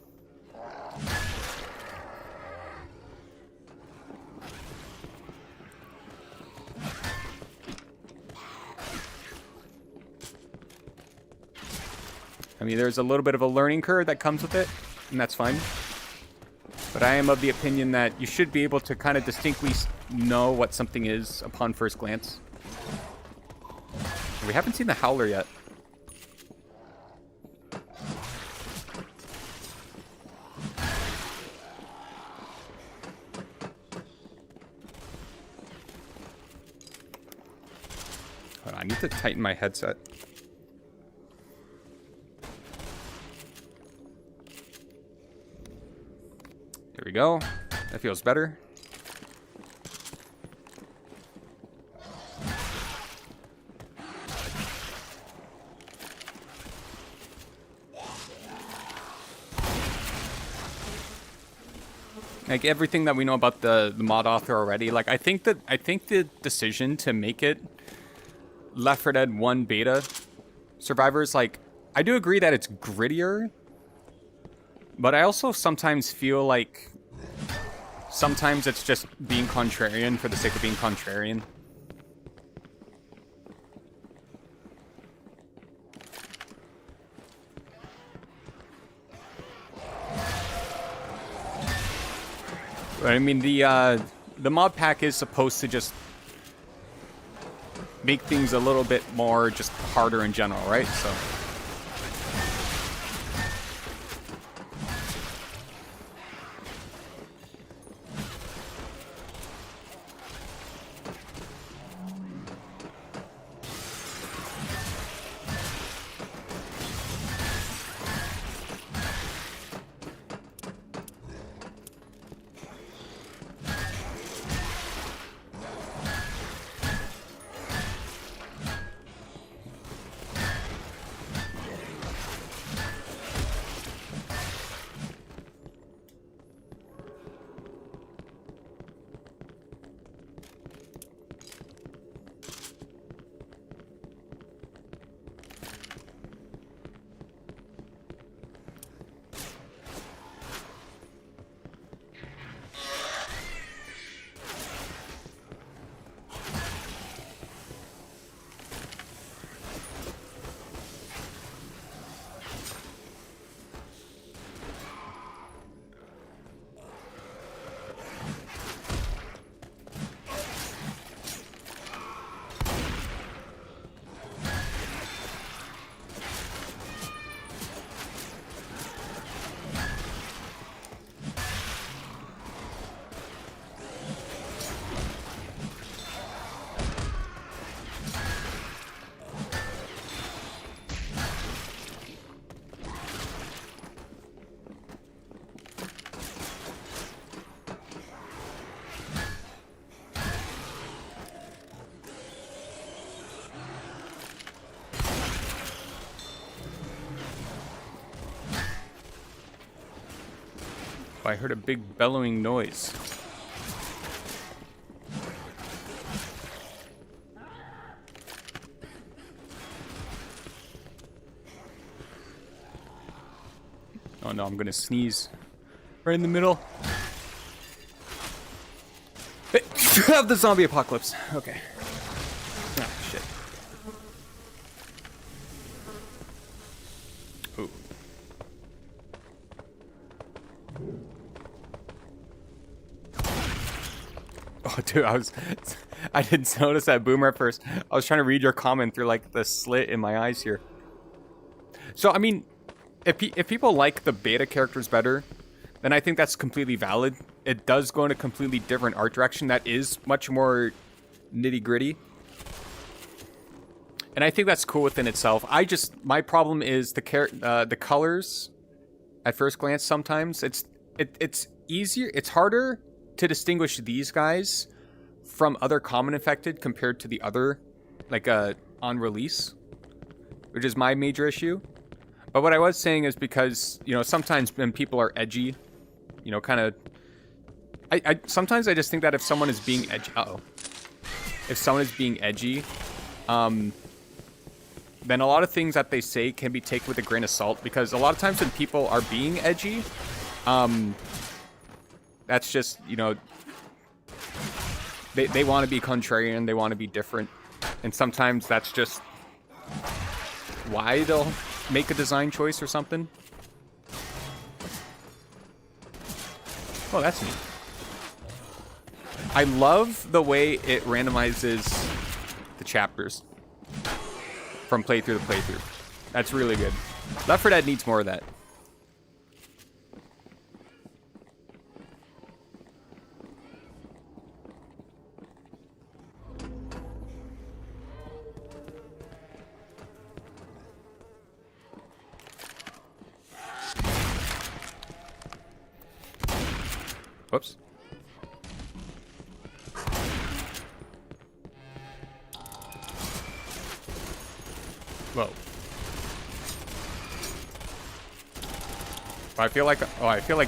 I mean, there's a little bit of a learning curve that comes with it, and that's fine. But I am of the opinion that you should be able to kind of distinctly know what something is upon first glance. We haven't seen the howler yet. Hold on, I need to tighten my headset. There we go. That feels better. Like everything that we know about the mod author already, like I think the decision to make it Left 4 Dead 1 beta Survivors, like, I do agree that it's grittier, but I also sometimes feel like sometimes it's just being contrarian for the sake of being contrarian. I mean, the mod pack is supposed to just make things a little bit more just harder in general, right? So. I heard a big bellowing noise. Oh no, I'm gonna sneeze right in the middle of the zombie apocalypse. Okay. Ah, shit. Ooh. Oh, dude, I didn't notice that boomer at first. I was trying to read your comment through, like, the slit in my eyes here. So, I mean, if people like the beta characters better, then I think that's completely valid. It does go in a completely different art direction that is much more nitty-gritty. And I think that's cool within itself. My problem is the colors at first glance sometimes. It's easier, it's harder to distinguish these guys from other common infected compared to the other, like, on release, which is my major issue. But what I was saying is because, you know, sometimes when people are edgy, you know, kind of, sometimes I just think that if someone is being edgy, if someone is being edgy, then a lot of things that they say can be taken with a grain of salt, because a lot of times when people are being edgy, that's just, you know, they want to be contrarian, they want to be different, and sometimes that's just why they'll make a design choice or something. Oh, that's neat. I love the way it randomizes the chapters from playthrough to playthrough. That's really good. Left 4 Dead needs more of that. Whoops. Whoa. I feel like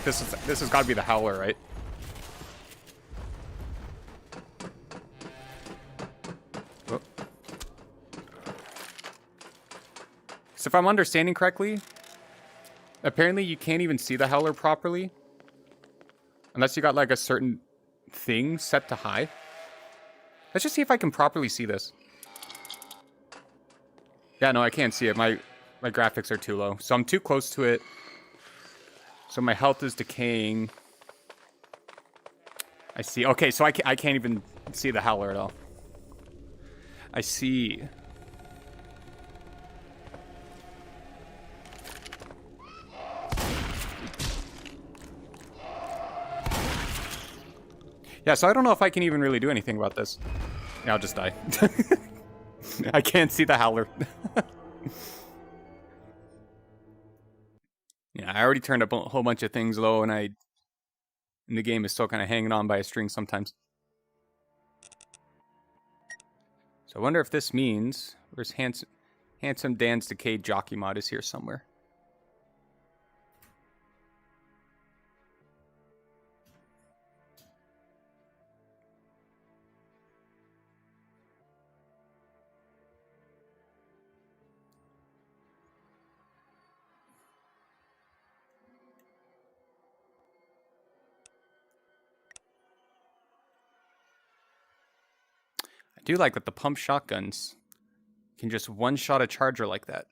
this has got to be the howler, right? Oh. So if I'm understanding correctly, apparently you can't even see the howler properly unless you got like a certain thing set to high. Let's just see if I can properly see this. Yeah, no, I can't see it. My graphics are too low. So I'm too close to it. So my health is decaying. I see. Okay, so I can't even see the howler at all. I see. Yeah, so I don't know if I can even really do anything about this. Yeah, I'll just die. I can't see the howler. Yeah, I already turned up a whole bunch of things low, and the game is still kind of hanging on by a string sometimes. So I wonder if this means where's Handsome Dan's Decayed Jockey mod is here somewhere. I do like that the pump shotguns can just one-shot a charger like that.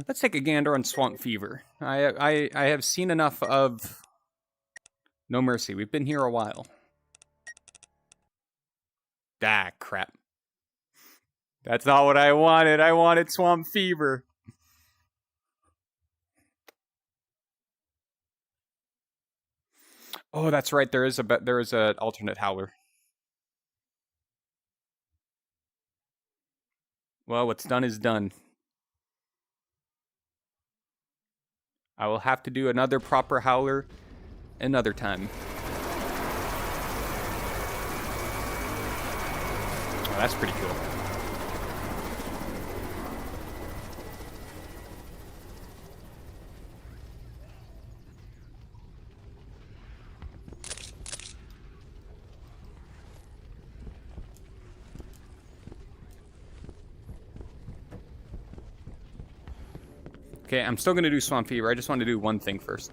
Let's take a gander on Swamp Fever. I have seen enough of No Mercy. We've been here a while. Ah, crap. That's not what I wanted. I wanted Swamp Fever. Oh, that's right. There is a alternate howler. Well, what's done is done. I will have to do another proper howler another time. Oh, that's pretty cool. Okay, I'm still going to do Swamp Fever. I just want to do one thing first.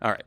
All right.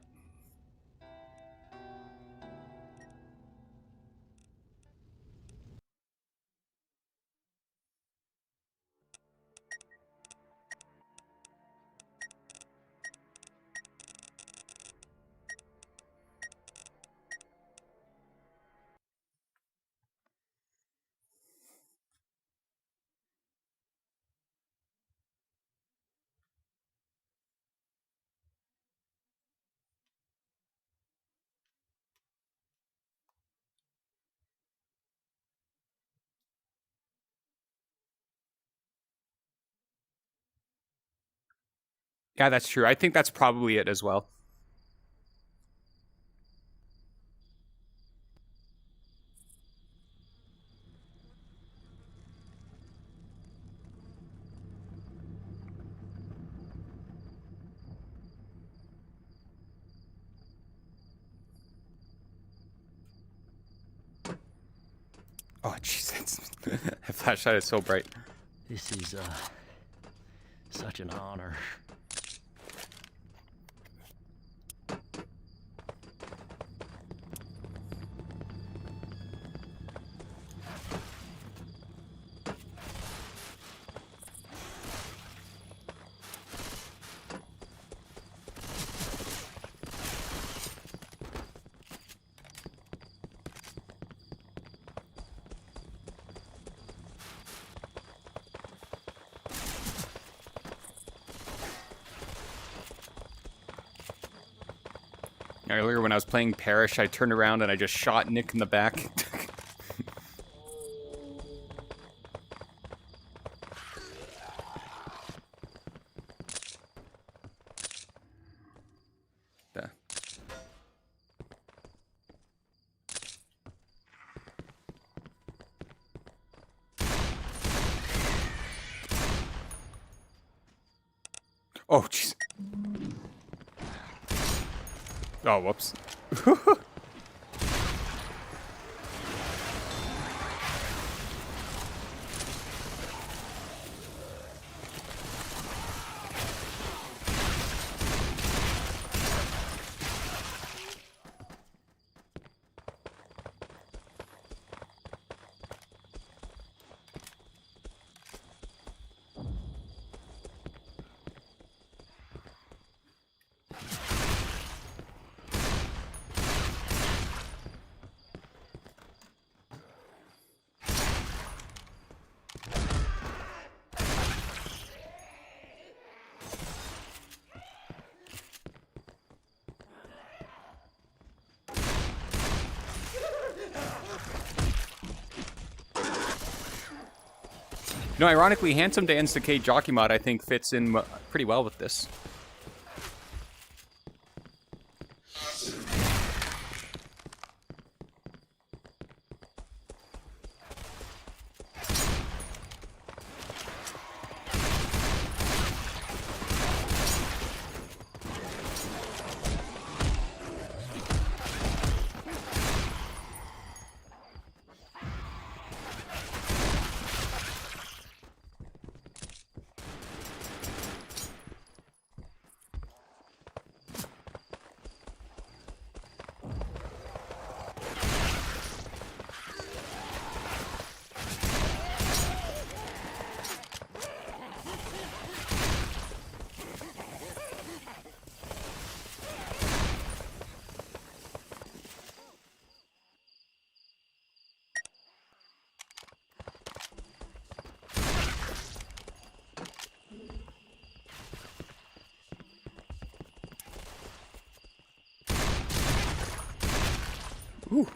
Yeah, that's true. I think that's probably it as well. Oh, Jesus. That flashlight is so bright. This is, such an honor. Earlier when I was playing Parish, I turned around and I just shot Nick in the back. Oh, jeez. Oh, whoops. No, ironically, Handsome to Insta-K Jockey Mod, I think, fits in pretty well with this. Ooh.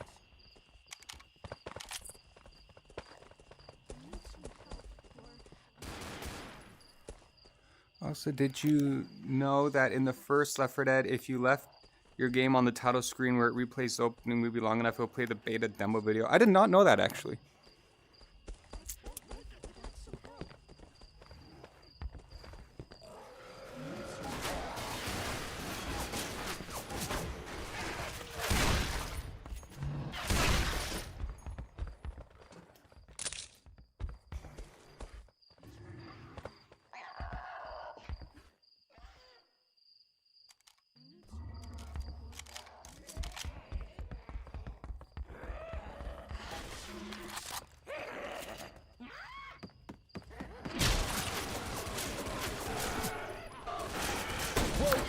Also, did you know that in the first Left 4 Dead, if you left your game on the title screen where it replays the opening movie long enough, it'll play the beta demo video? I did not know that, actually.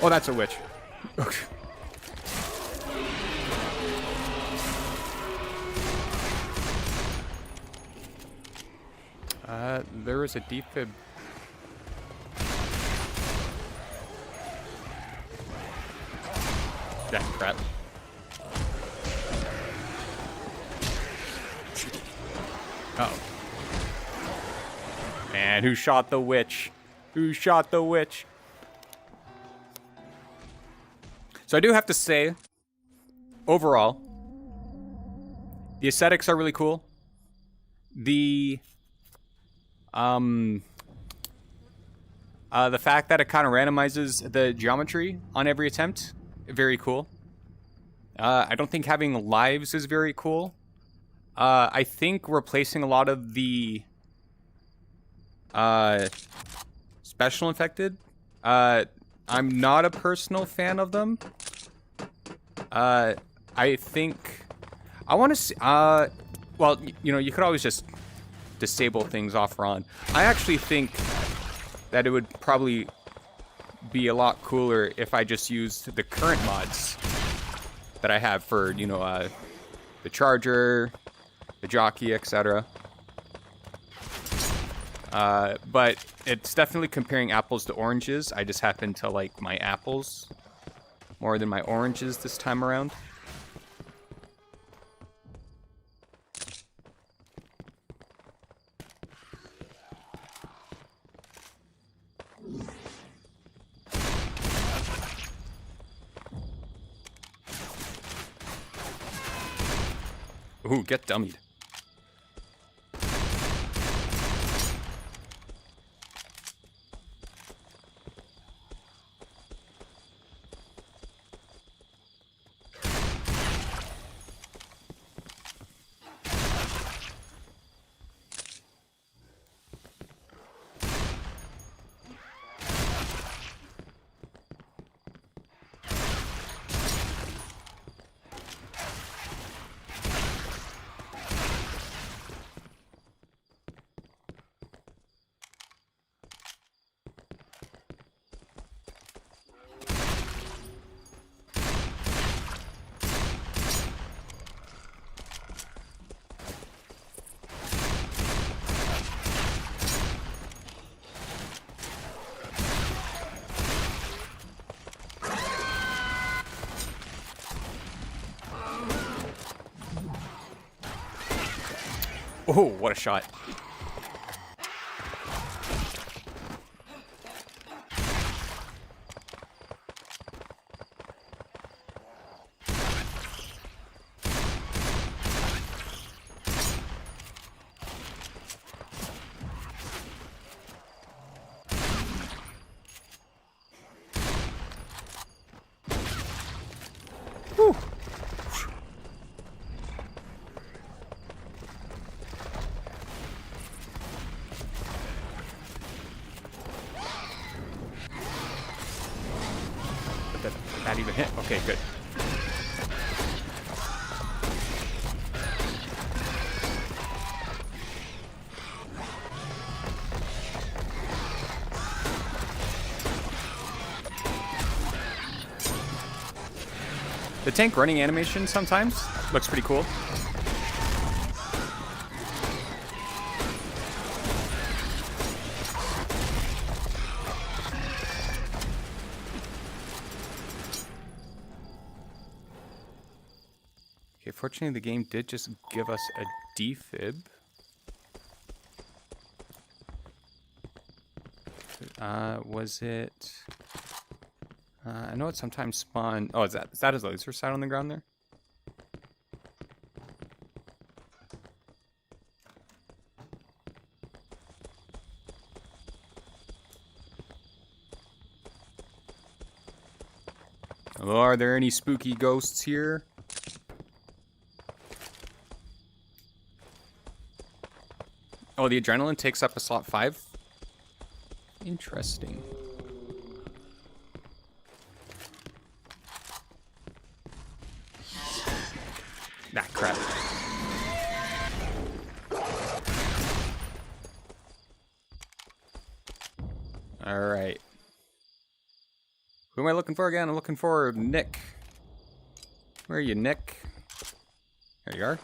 Oh, that's a witch. There is a defib. That crap. Uh-oh. Man, who shot the witch? Who shot the witch? So I do have to say, overall, the aesthetics are really cool. The fact that it kind of randomizes the geometry on every attempt, very cool. I don't think having lives is very cool. I think replacing a lot of the special infected, I'm not a personal fan of them. I think I want to see, well, you know, you could always just disable things off or on. I actually think that it would probably be a lot cooler if I just used the current mods that I have for, you know, the charger, the jockey, etc. But it's definitely comparing apples to oranges. I just happen to like my apples more than my oranges this time around. Ooh, get dummied. Oh, what a shot. Whew. Did that even hit? Okay, good. The tank running animation sometimes looks pretty cool. Okay, fortunately the game did just give us a defib. Was it... I know it sometimes spawned... Oh, is that his laser sight on the ground there? Hello, are there any spooky ghosts here? Oh, the adrenaline takes up a slot 5? Interesting. Ah, crap. Alright. Who am I looking for again? I'm looking for Nick. Where are you, Nick? There you are.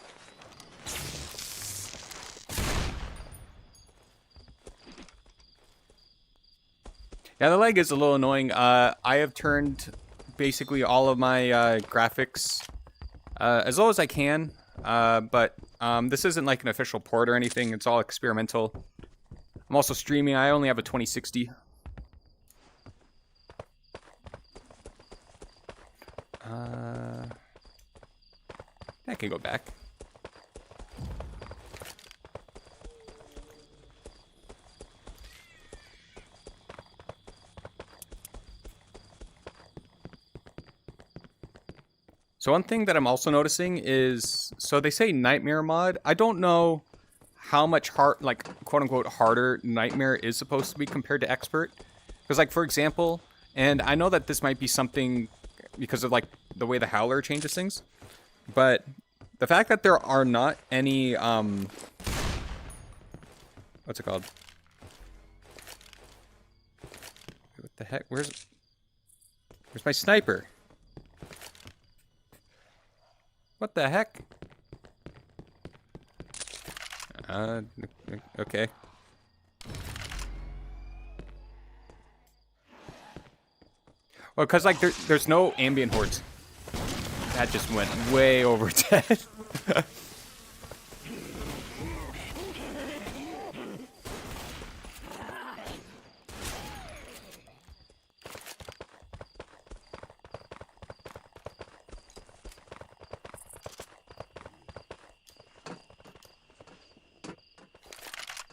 Yeah, the lag is a little annoying. I have turned basically all of my graphics as low as I can, but this isn't like an official port or anything. It's all experimental. I'm also streaming. I only have a 2060. I can go back. So one thing that I'm also noticing is, so they say Nightmare mod. I don't know how much like quote unquote harder Nightmare is supposed to be compared to Expert. Because like, for example, and I know that this might be something because of like the way the howler changes things, but the fact that there are not any, what's it called? What the heck? Where's my sniper? What the heck? Okay. Well, because, like, there's no ambient hordes. That just went way over 10.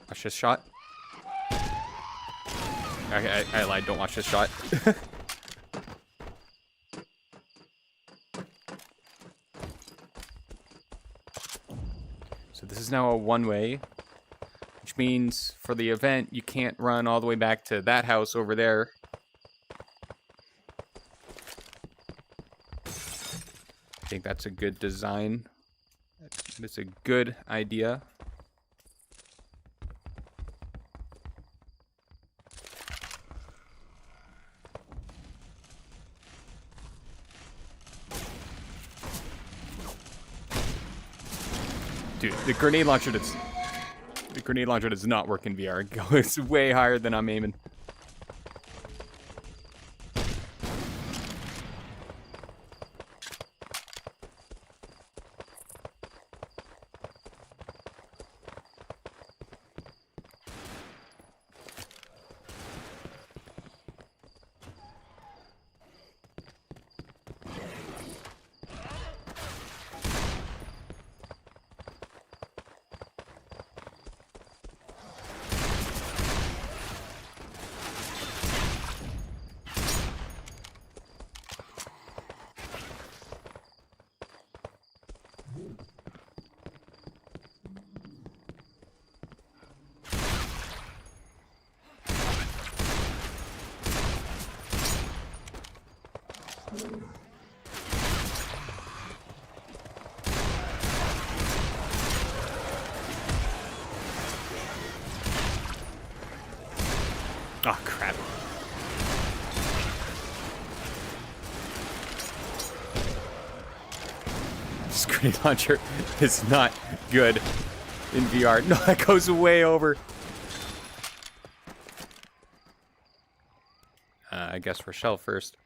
Watch this shot. Okay, I lied. Don't watch this shot. So this is now a one-way, which means for the event, you can't run all the way back to that house over there. I think that's a good design. That's a good idea. Dude, the grenade launcher does not work in VR. It goes way higher than I'm aiming. Oh, crap. This grenade launcher is not good in VR. No, that goes way over. I guess Rochelle first.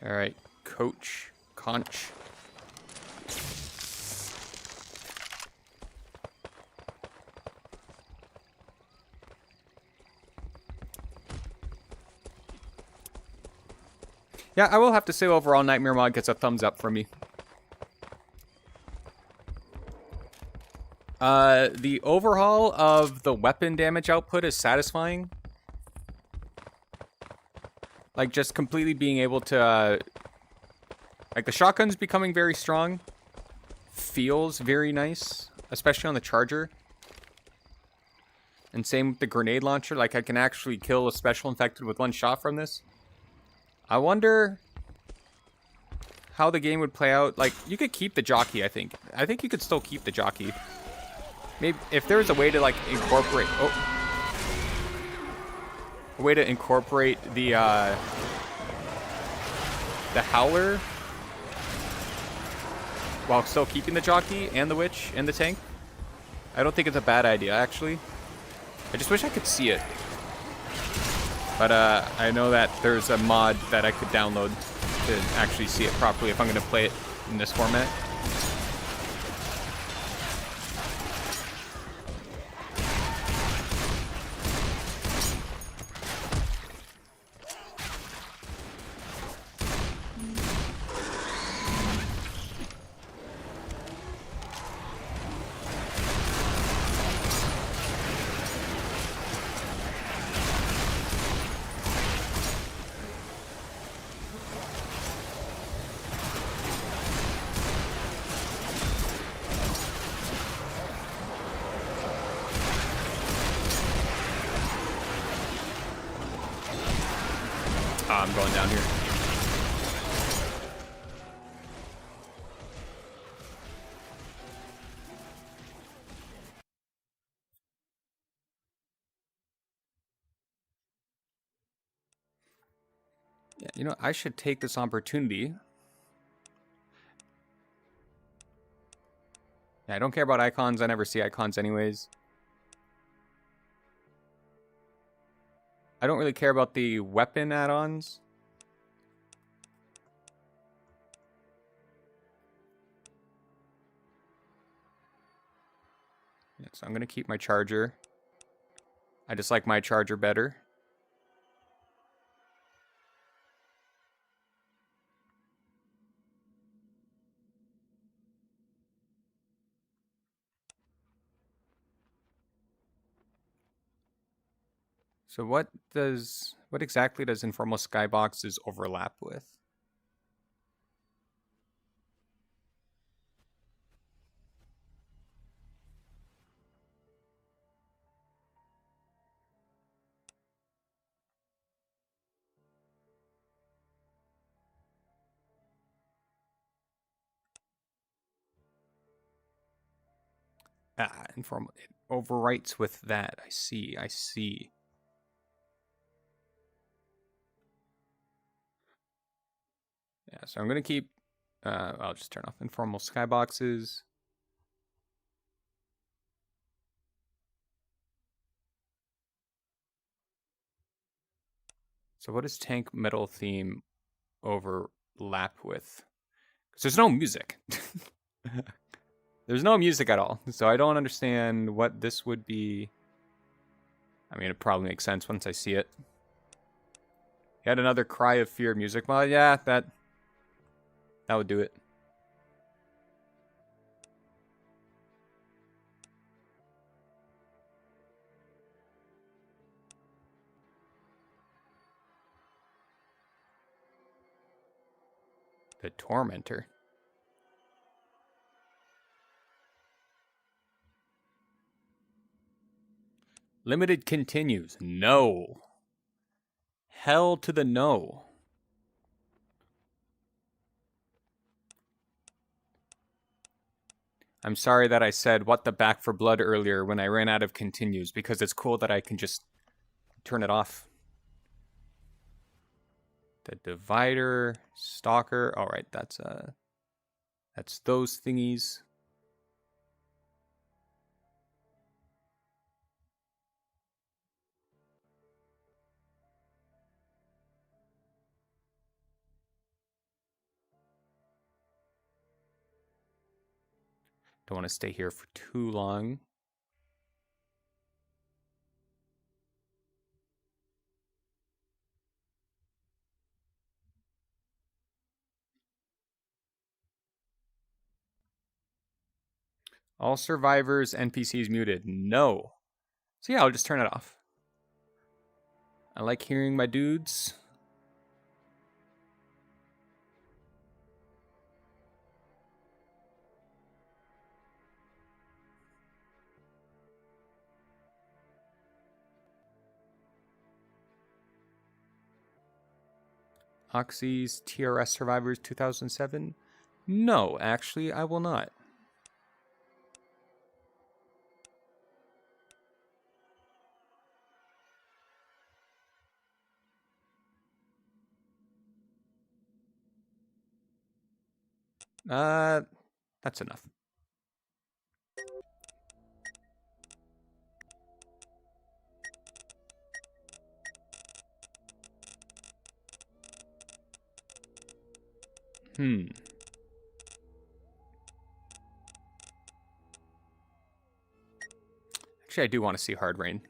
All right, Coach, Conch. Yeah, I will have to say overall Nightmare Mod gets a thumbs up from me. The overhaul of the weapon damage output is satisfying. Like, just completely being able to... like, the shotgun's becoming very strong. Feels very nice, especially on the charger. And same with the grenade launcher. Like, I can actually kill a special infected with one shot from this. I wonder how the game would play out. Like, you could keep the jockey, I think. I think you could still keep the jockey. Maybe if there was a way to, like, incorporate... oh. A way to incorporate the howler while still keeping the jockey and the witch and the tank. I don't think it's a bad idea, actually. I just wish I could see it. But I know that there's a mod that I could download to actually see it properly if I'm going to play it in this format. I'm going down here. Yeah, you know, I should take this opportunity. Yeah, I don't care about icons. I never see icons anyways. I don't really care about the weapon add-ons. Yeah, so I'm going to keep my charger. I just like my charger better. So what exactly does Informal Skyboxes overlap with? Ah, Informal, it overwrites with that. I see, I see. Yeah, so I'm gonna keep, I'll just turn off Informal Skyboxes. So what does Tank Metal Theme overlap with? Because there's no music. There's no music at all. So I don't understand what this would be. I mean, it probably makes sense once I see it. Yet another Cry of Fear music mod. Yeah, that would do it. The Tormentor. Limited continues. No. Hell to the no. I'm sorry that I said what the Back for Blood earlier when I ran out of continues, because it's cool that I can just turn it off. The divider, stalker. All right, that's those thingies. Don't want to stay here for too long. All survivors, NPCs muted. No. So yeah, I'll just turn it off. I like hearing my dudes. Oxy's TRS Survivors 2007? No, actually, I will not. That's enough. Actually, I do want to see Hard Rain.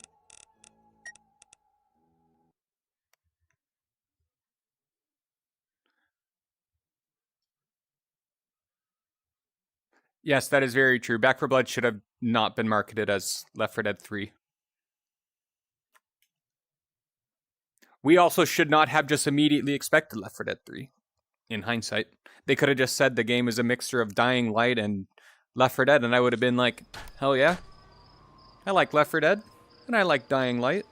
Yes, that is very true. Back for Blood should have not been marketed as Left 4 Dead 3. We also should not have just immediately expected Left 4 Dead 3. In hindsight, they could have just said the game is a mixture of Dying Light and Left 4 Dead, and I would have been like, hell yeah. I like Left 4 Dead, and I like Dying Light.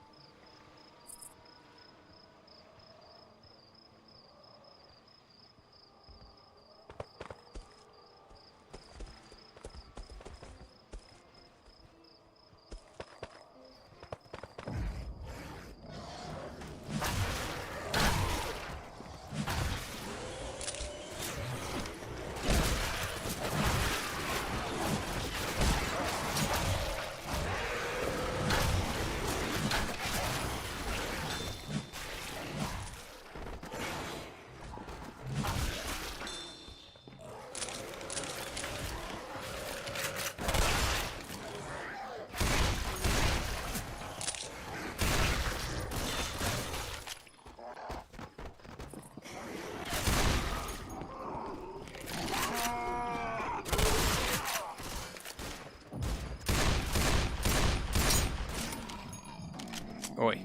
Oi.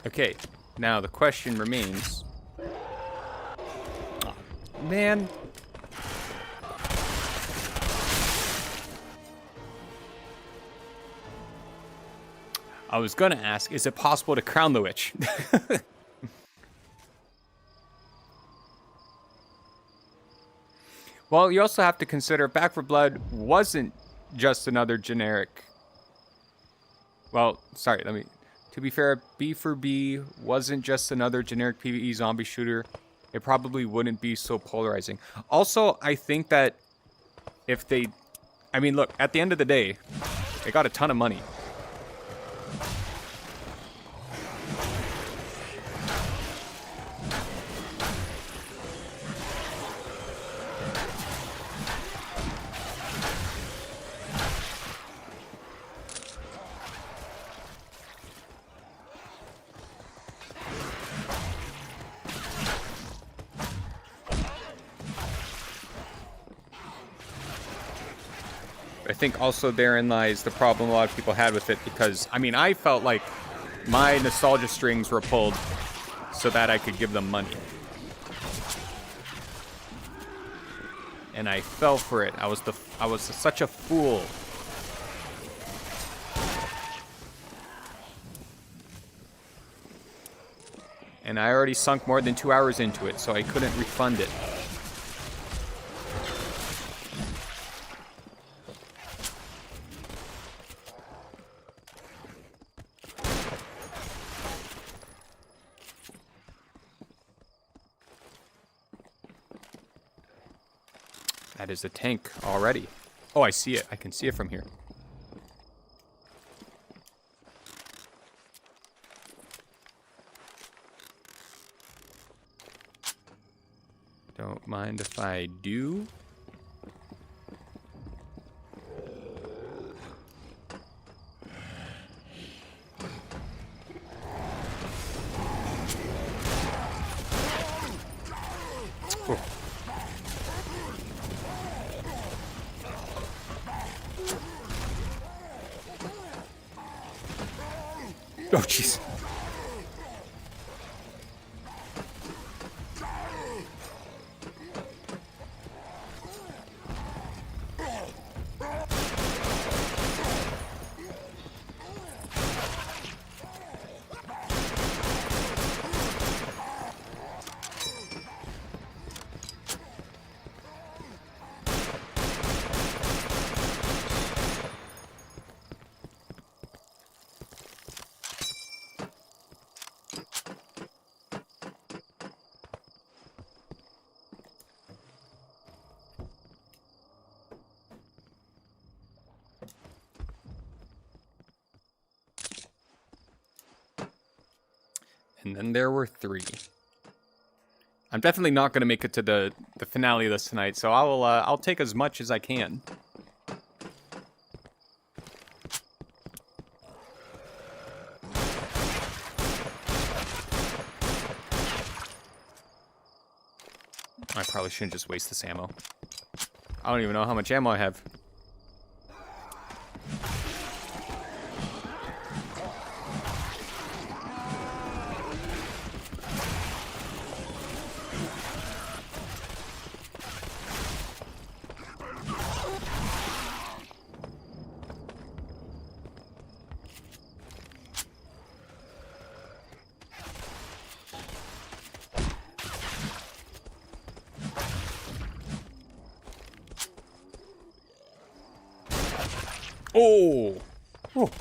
Okay, now the question remains. Oh, man. I was gonna ask, is it possible to crown the witch? Well, you also have to consider Back for Blood wasn't just another generic... Well, sorry, to be fair, B4B wasn't just another generic PvE zombie shooter. It probably wouldn't be so polarizing. Also, I think that if they... I mean, look, at the end of the day, they got a ton of money. I think also therein lies the problem a lot of people had with it, because, I mean, I felt like my nostalgia strings were pulled so that I could give them money. and I fell for it. I was such a fool. And I already sunk more than 2 hours into it, so I couldn't refund it. That is a tank already. Oh, I see it. I can see it from here. Don't mind if I do. Oh. Oh, jeez. And then there were 3. I'm definitely not going to make it to the finale of this tonight, so I'll take as much as I can. I probably shouldn't just waste this ammo. I don't even know how much ammo I have. Oh! Oh!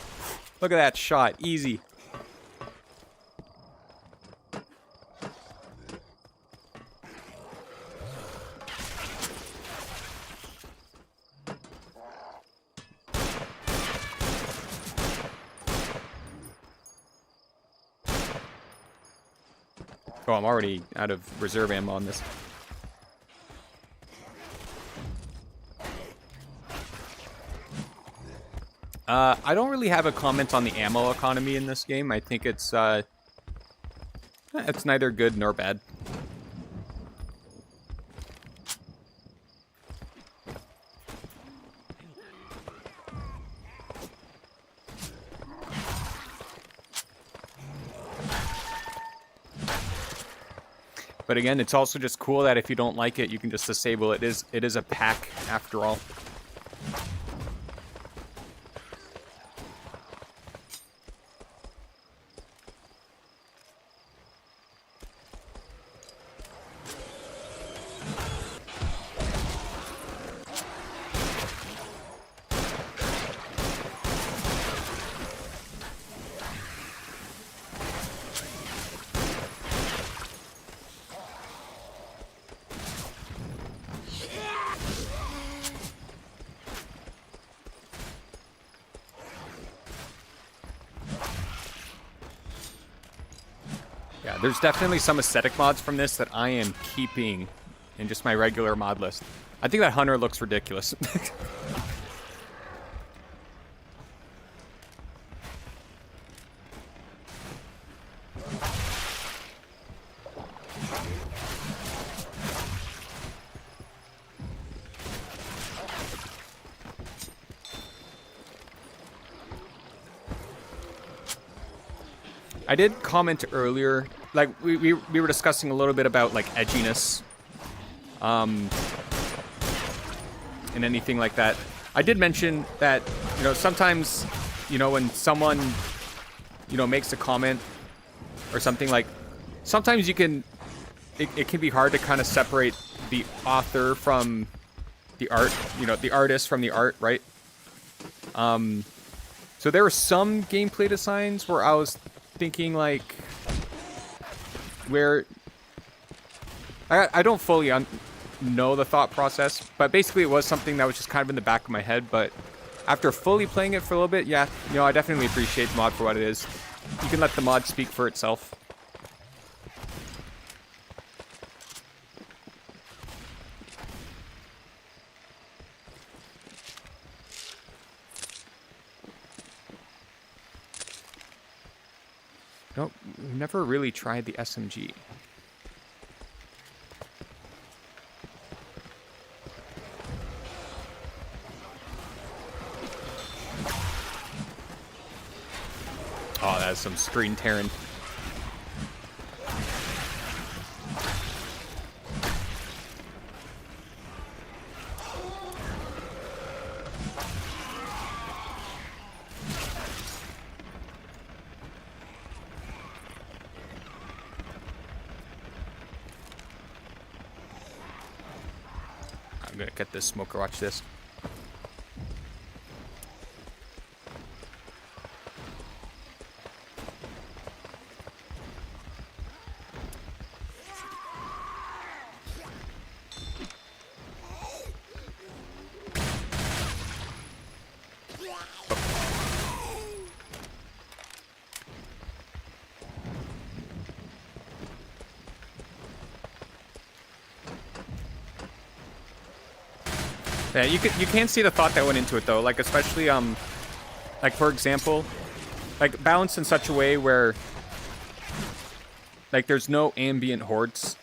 Look at that shot. Easy. Oh, I'm already out of reserve ammo on this. I don't really have a comment on the ammo economy in this game. I think it's neither good nor bad. But again, it's also just cool that if you don't like it, you can just disable it. It is a pack after all. Yeah, there's definitely some aesthetic mods from this that I am keeping in just my regular mod list. I think that hunter looks ridiculous. I did comment earlier, like, we were discussing a little bit about, like, edginess. and anything like that. I did mention that, you know, sometimes, you know, when someone, you know, makes a comment or something, like, sometimes you can, it can be hard to kind of separate the author from the art, you know, the artist from the art, right? So there were some gameplay designs where I was thinking, like, where I don't fully know the thought process, but basically it was something that was just kind of in the back of my head. But after fully playing it for a little bit, yeah, you know, I definitely appreciate the mod for what it is. You can let the mod speak for itself. Nope, we've never really tried the SMG. Oh, that's some screen tearing. I'm gonna get this smoker, watch this. Yeah, you can see the thought that went into it though, like especially like for example, like balanced in such a way where like there's no ambient hordes,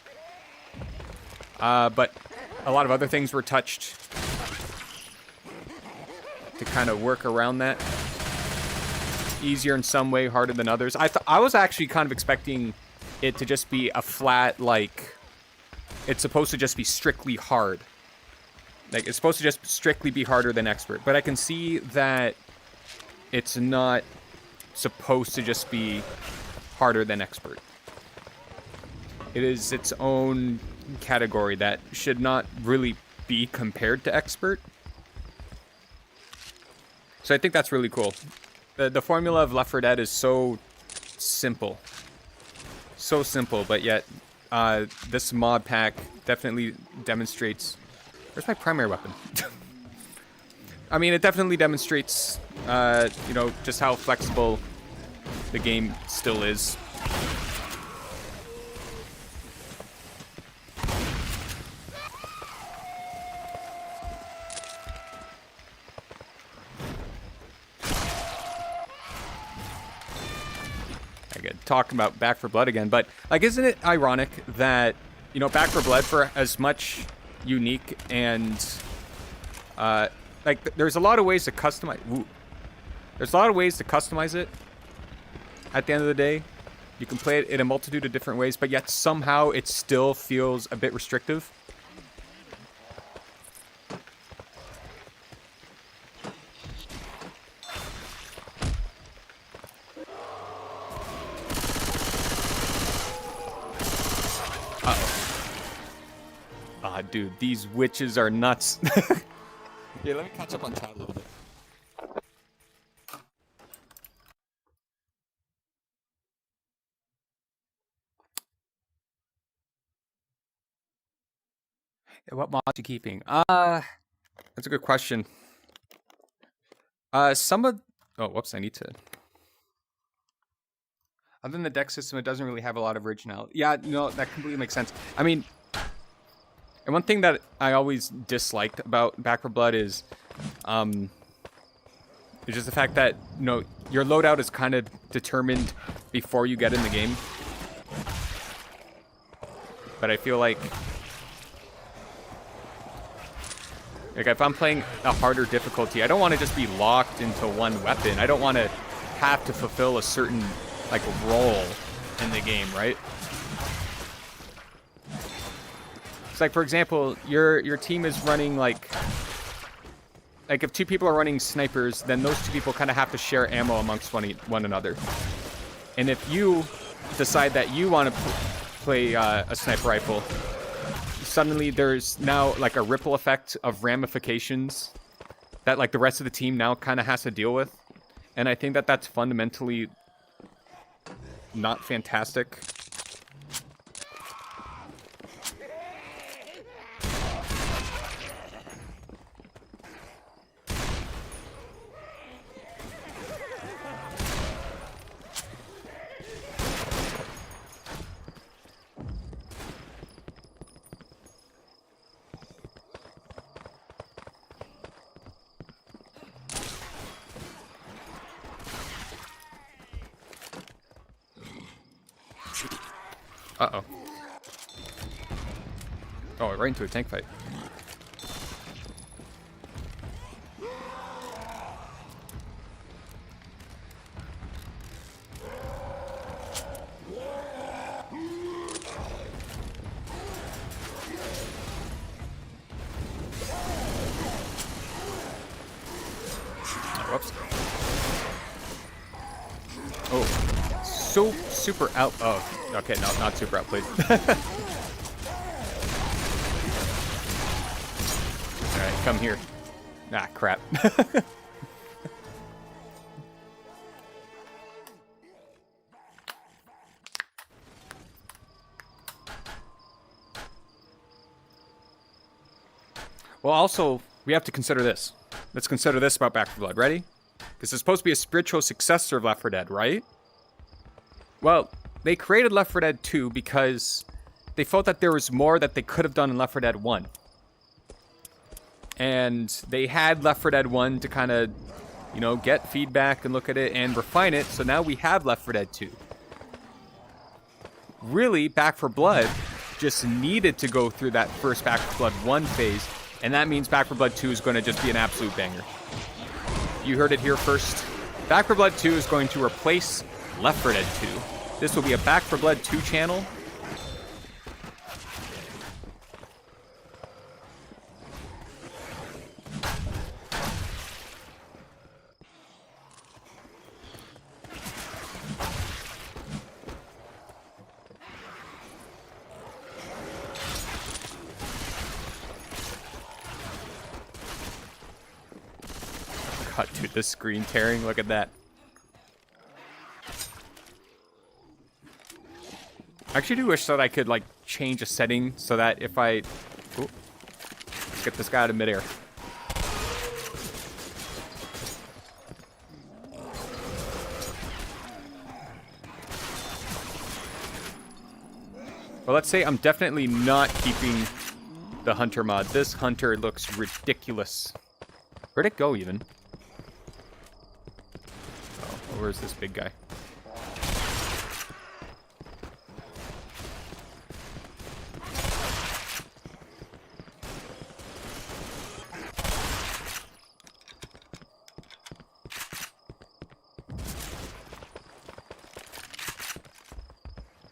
but a lot of other things were touched to kind of work around that. Easier in some way, harder than others. I was actually kind of expecting it to just be a flat, like it's supposed to just be strictly hard. Like, it's supposed to just strictly be harder than expert. But I can see that it's not supposed to just be harder than expert. It is its own category that should not really be compared to expert. So I think that's really cool. The formula of Left 4 Dead is so simple. So simple, but yet this mod pack definitely demonstrates... Where's my primary weapon? I mean, it definitely demonstrates, you know, just how flexible the game still is. Again, talking about Back 4 Blood again, but, like, isn't it ironic that, you know, Back 4 Blood, for as much unique and like there's a lot of ways to customize. There's a lot of ways to customize it. At the end of the day, you can play it in a multitude of different ways, but yet somehow it still feels a bit restrictive. Dude, these witches are nuts. Yeah, let me catch up on chat a little bit. What mods are you keeping? That's a good question. Some of... Oh, whoops, I need to... Other than the deck system, it doesn't really have a lot of originality. Yeah, no, that completely makes sense. I mean... And one thing that I always disliked about Back 4 Blood is just the fact that, you know, your loadout is kind of determined before you get in the game. But I feel like if I'm playing a harder difficulty, I don't want to just be locked into one weapon. I don't want to have to fulfill a certain, like, role in the game, right? It's like, for example, your team is running, like, like, if two people are running snipers, then those two people kind of have to share ammo amongst one another. And if you decide that you want to play a sniper rifle, suddenly there's now, like, a ripple effect of ramifications that, like, the rest of the team now kind of has to deal with. And I think that that's fundamentally not fantastic. Uh-oh. Oh, right into a tank fight. Whoops. Oh, so super out. Oh, okay, no, not super out, please. Alright, come here. Ah, crap. Well, also, we have to consider this. Let's consider this about Back 4 Blood. Ready? This is supposed to be a spiritual successor of Left 4 Dead, right? Well, they created Left 4 Dead 2 because they felt that there was more that they could have done in Left 4 Dead 1. And they had Left 4 Dead 1 to kind of, you know, get feedback and look at it and refine it. So now we have Left 4 Dead 2. Really, Back 4 Blood just needed to go through that first Back 4 Blood 1 phase. And that means Back 4 Blood 2 is going to just be an absolute banger. You heard it here first. Back 4 Blood 2 is going to replace Left 4 Dead 2. This will be a Back 4 Blood 2 channel. God, dude, this screen tearing, look at that. I actually do wish that I could, like, change a setting so that if I... Ooh, let's get this guy out of midair. Well, let's say I'm definitely not keeping the hunter mod. This hunter looks ridiculous. Where'd it go, even? Oh, where's this big guy?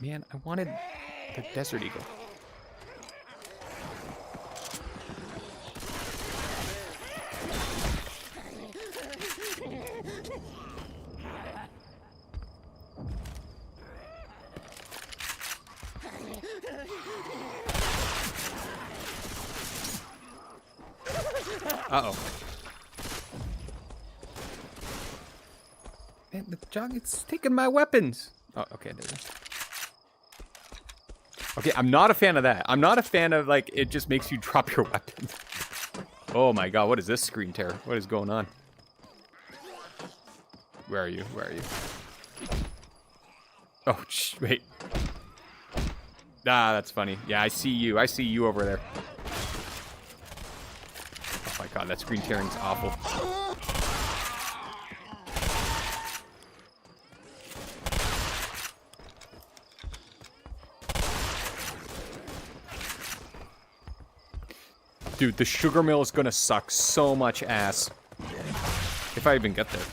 Man, I wanted the Desert Eagle. Uh-oh. Man, the jog, it's taking my weapons. Oh, okay, there it is. Okay, I'm not a fan of that. I'm not a fan of, like, it just makes you drop your weapons. Oh my god, what is this screen tear? What is going on? Where are you? Where are you? Oh, wait. Ah, that's funny. Yeah, I see you. I see you over there. Oh my god, that screen tearing is awful. Dude, the sugar mill is gonna suck so much ass. If I even get there.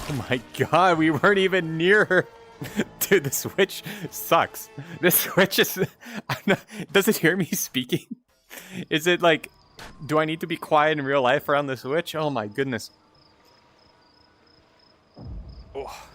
Oh my god, we weren't even near her. Dude, the Switch sucks. This Switch is... does it hear me speaking? Is it like... Do I need to be quiet in real life around the Switch? Oh my goodness. Oh.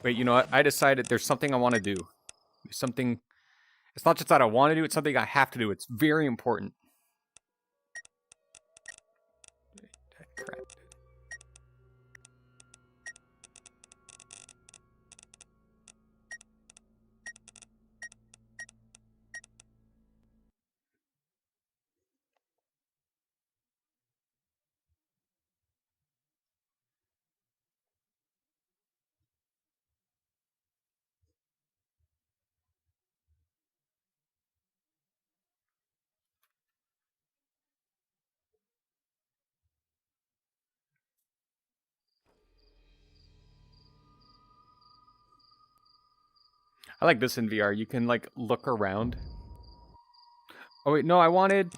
Wait, you know what? I decided there's something I want to do. Something... It's not just that I want to do, it's something I have to do. It's very important. Crap. I like this in VR. You can, like, look around. Oh, wait, no, I wanted...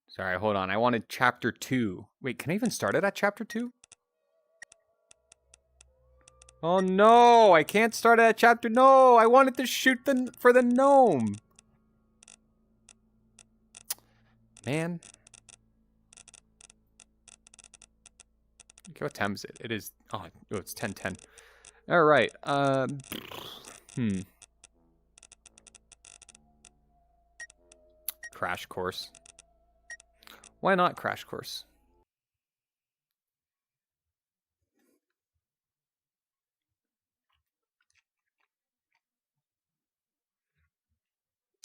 Sorry, hold on. I wanted Chapter 2. Wait, can I even start it at Chapter 2? Oh, no! I can't start it at Chapter... No! I wanted to shoot for the gnome! Man. Okay, what time is it? It is... Oh, it's 10:10. Alright, Crash Course. Why not Crash Course?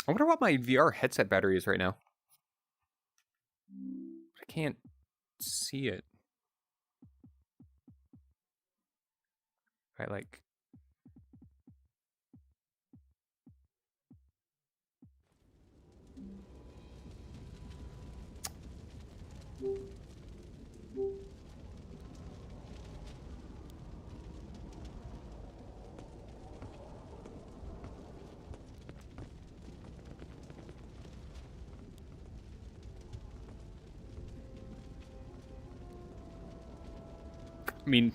I wonder what my VR headset battery is right now. I can't see it. I like... I mean,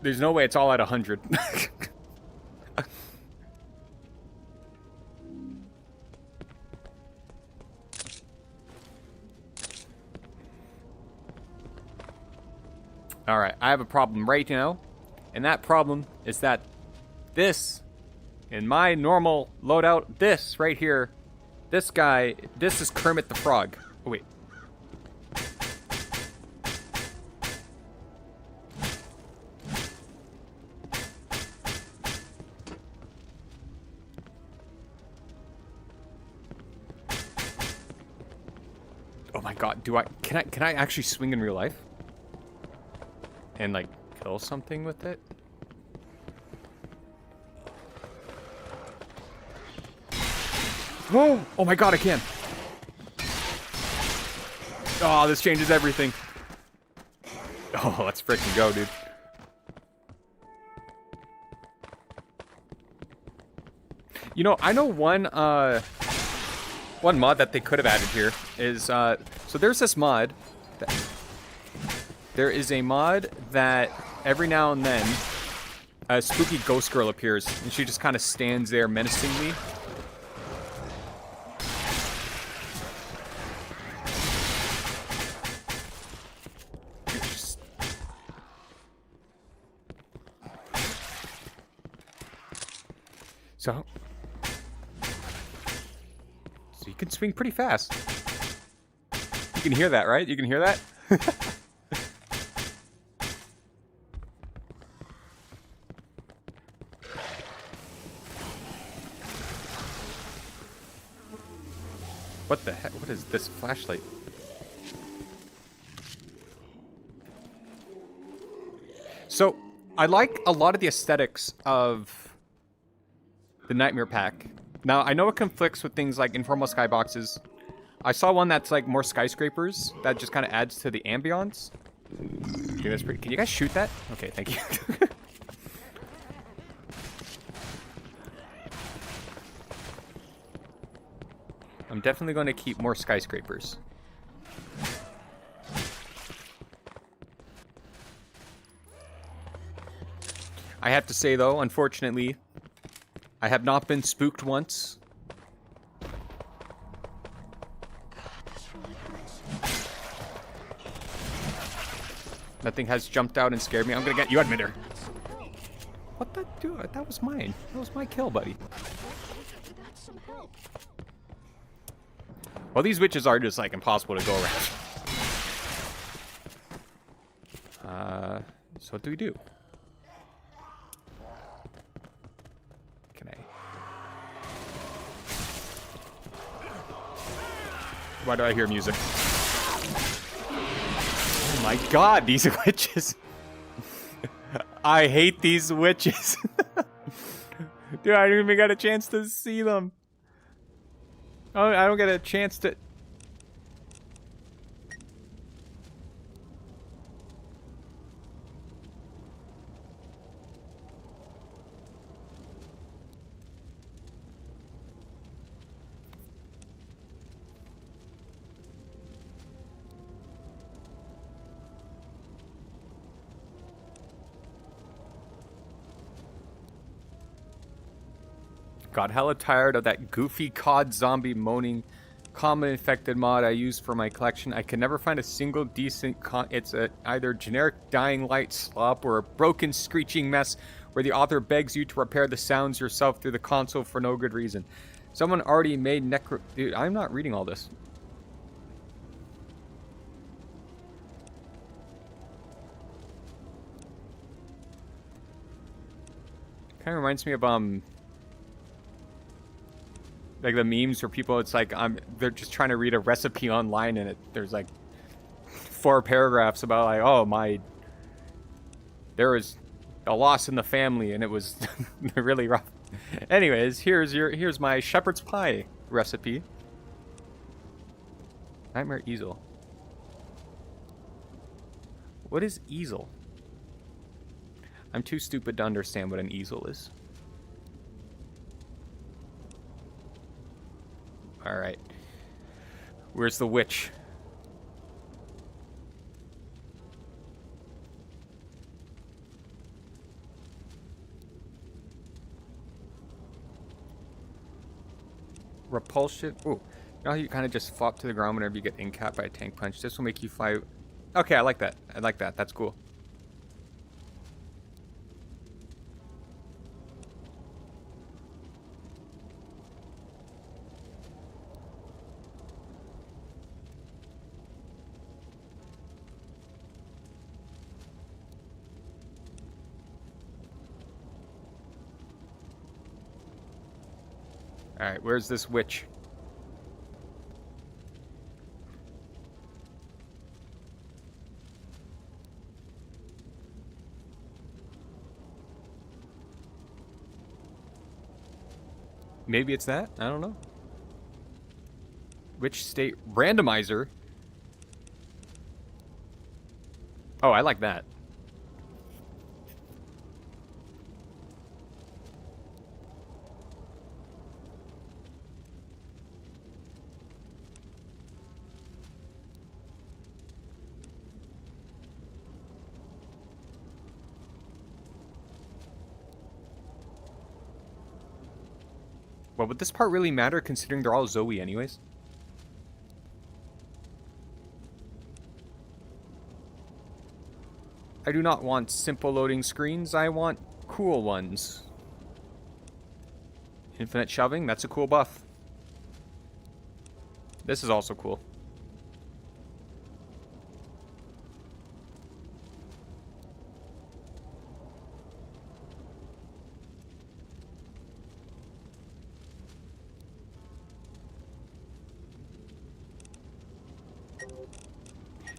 there's no way it's all at 100. Alright, I have a problem right now. And that problem is that this, in my normal loadout, this right here, this guy, this is Kermit the Frog. Oh, wait. Oh my god, can I actually swing in real life? And like kill something with it? Oh! Oh my god, I can! Oh, this changes everything. Oh, let's freaking go, dude. You know, I know one mod that they could have added here is, so there's this mod. There is a mod that every now and then a spooky ghost girl appears, and she just kind of stands there menacingly. So you can swing pretty fast. You can hear that, right? You can hear that? What the heck? What is this flashlight? So, I like a lot of the aesthetics of the Nightmare Pack. Now, I know it conflicts with things like informal skyboxes. I saw one that's like more skyscrapers that just kind of adds to the ambiance. Dude, that's pretty... Can you guys shoot that? Okay, thank you. I'm definitely going to keep more skyscrapers. I have to say, though, unfortunately, I have not been spooked once. Nothing has jumped out and scared me. I'm gonna get you, admitter. What the dude? That was mine. That was my kill, buddy. Well, these witches are just like impossible to go around. So what do we do? Can I? Why do I hear music? Oh my god, these witches. I hate these witches. Dude, I didn't even get a chance to see them. Oh, I don't get a chance to... Got hella tired of that goofy COD zombie moaning common infected mod I use for my collection. I can never find a single decent it's either generic dying light slop or a broken screeching mess where the author begs you to repair the sounds yourself through the console for no good reason. Someone already made Dude, I'm not reading all this. Kind of reminds me of like the memes where people, it's like they're just trying to read a recipe online and there's like 4 paragraphs about like, oh there was a loss in the family and it was really rough. Anyways, here's my shepherd's pie recipe. Nightmare easel. What is easel? I'm too stupid to understand what an easel is. Alright. Where's the witch? Repulsion. Ooh. You know how you kind of just flop to the ground whenever you get incapped by a tank punch? This will make you fly. Okay, I like that. I like that. That's cool. Alright, where's this witch? Maybe it's that? I don't know. Which state? Randomizer? Oh, I like that. Well, would this part really matter considering they're all Zoe anyways? I do not want simple loading screens, I want cool ones. Infinite shoving, that's a cool buff. This is also cool.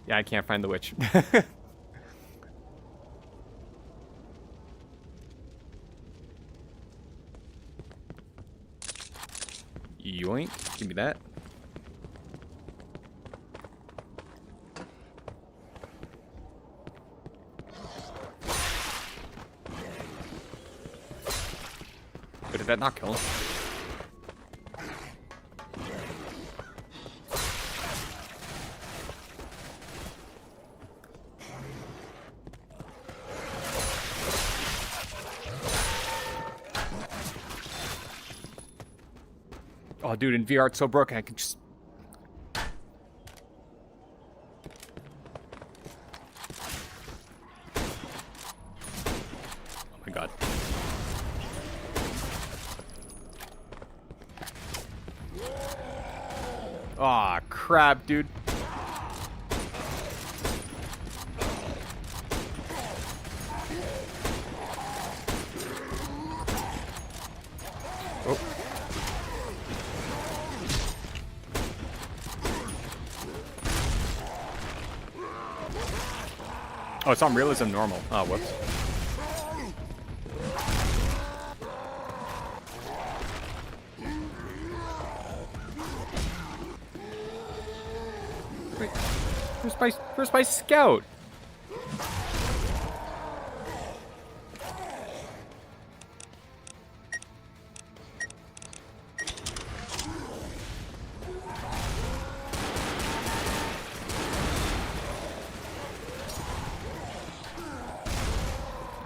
Yeah, I can't find the witch. Yoink. Give me that. But did that not kill him? Oh, dude, in VR it's so broken, I can just... Oh my god. Aw, crap, dude. Oh. Oh, it's on realism normal. Oh, whoops. Wait, where's my scout?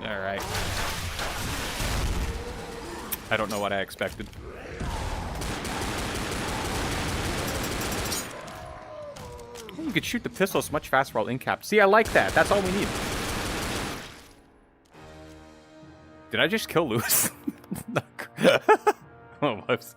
Alright. I don't know what I expected. You could shoot the pistols much faster while in-capped. See, I like that. That's all we need. Did I just kill Lewis? Oh, whoops.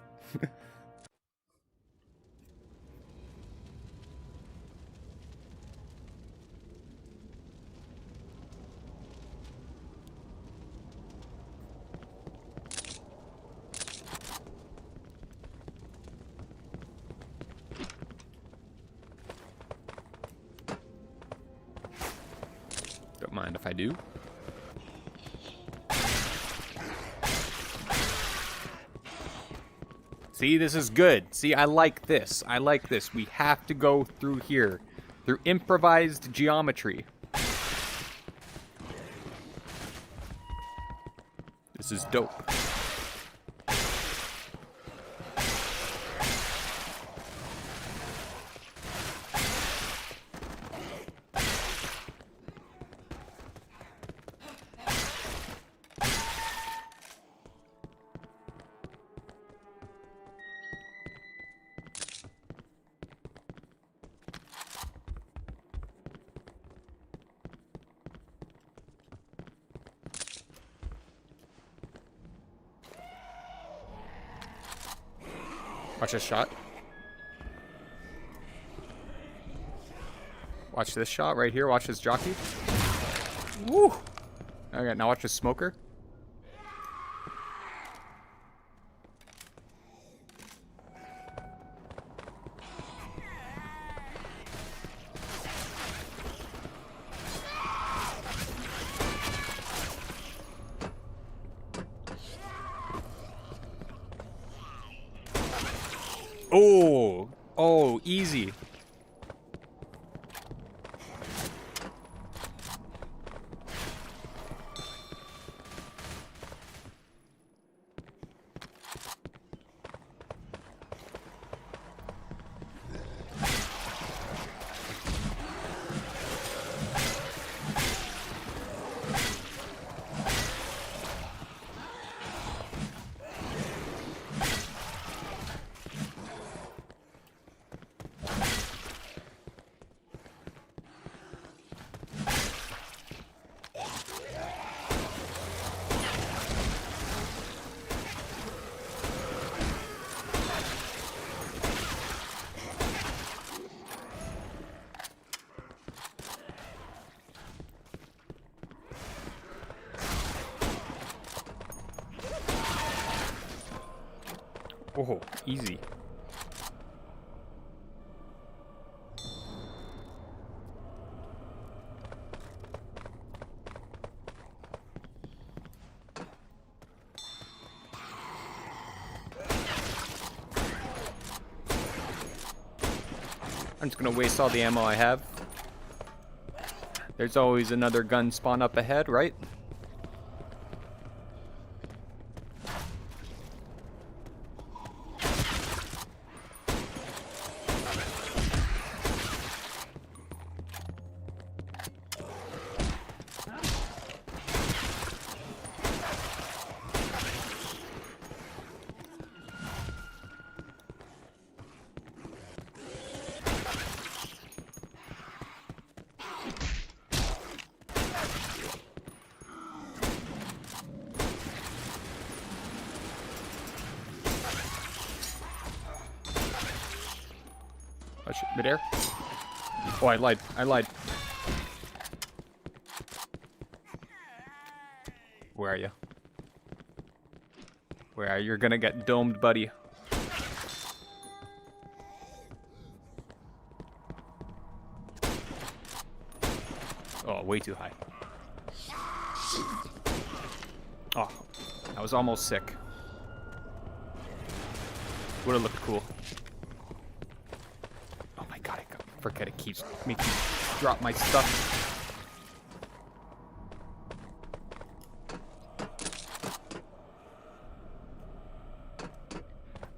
Don't mind if I do. See, this is good. See, I like this. I like this. We have to go through here. Through improvised geometry. This is dope. Watch this shot. Watch this shot right here. Watch this jockey. Woo! Okay, now watch this smoker. Oh, oh, easy. Oh, easy. I'm just gonna waste all the ammo I have. There's always another gun spawn up ahead, right? Oh shit, midair? Oh, I lied. I lied. Where are you? Where are you? You're gonna get domed, buddy. Oh, way too high. Oh, I was almost sick. Would have looked cool. Oh my god, I forget it keeps making me drop my stuff.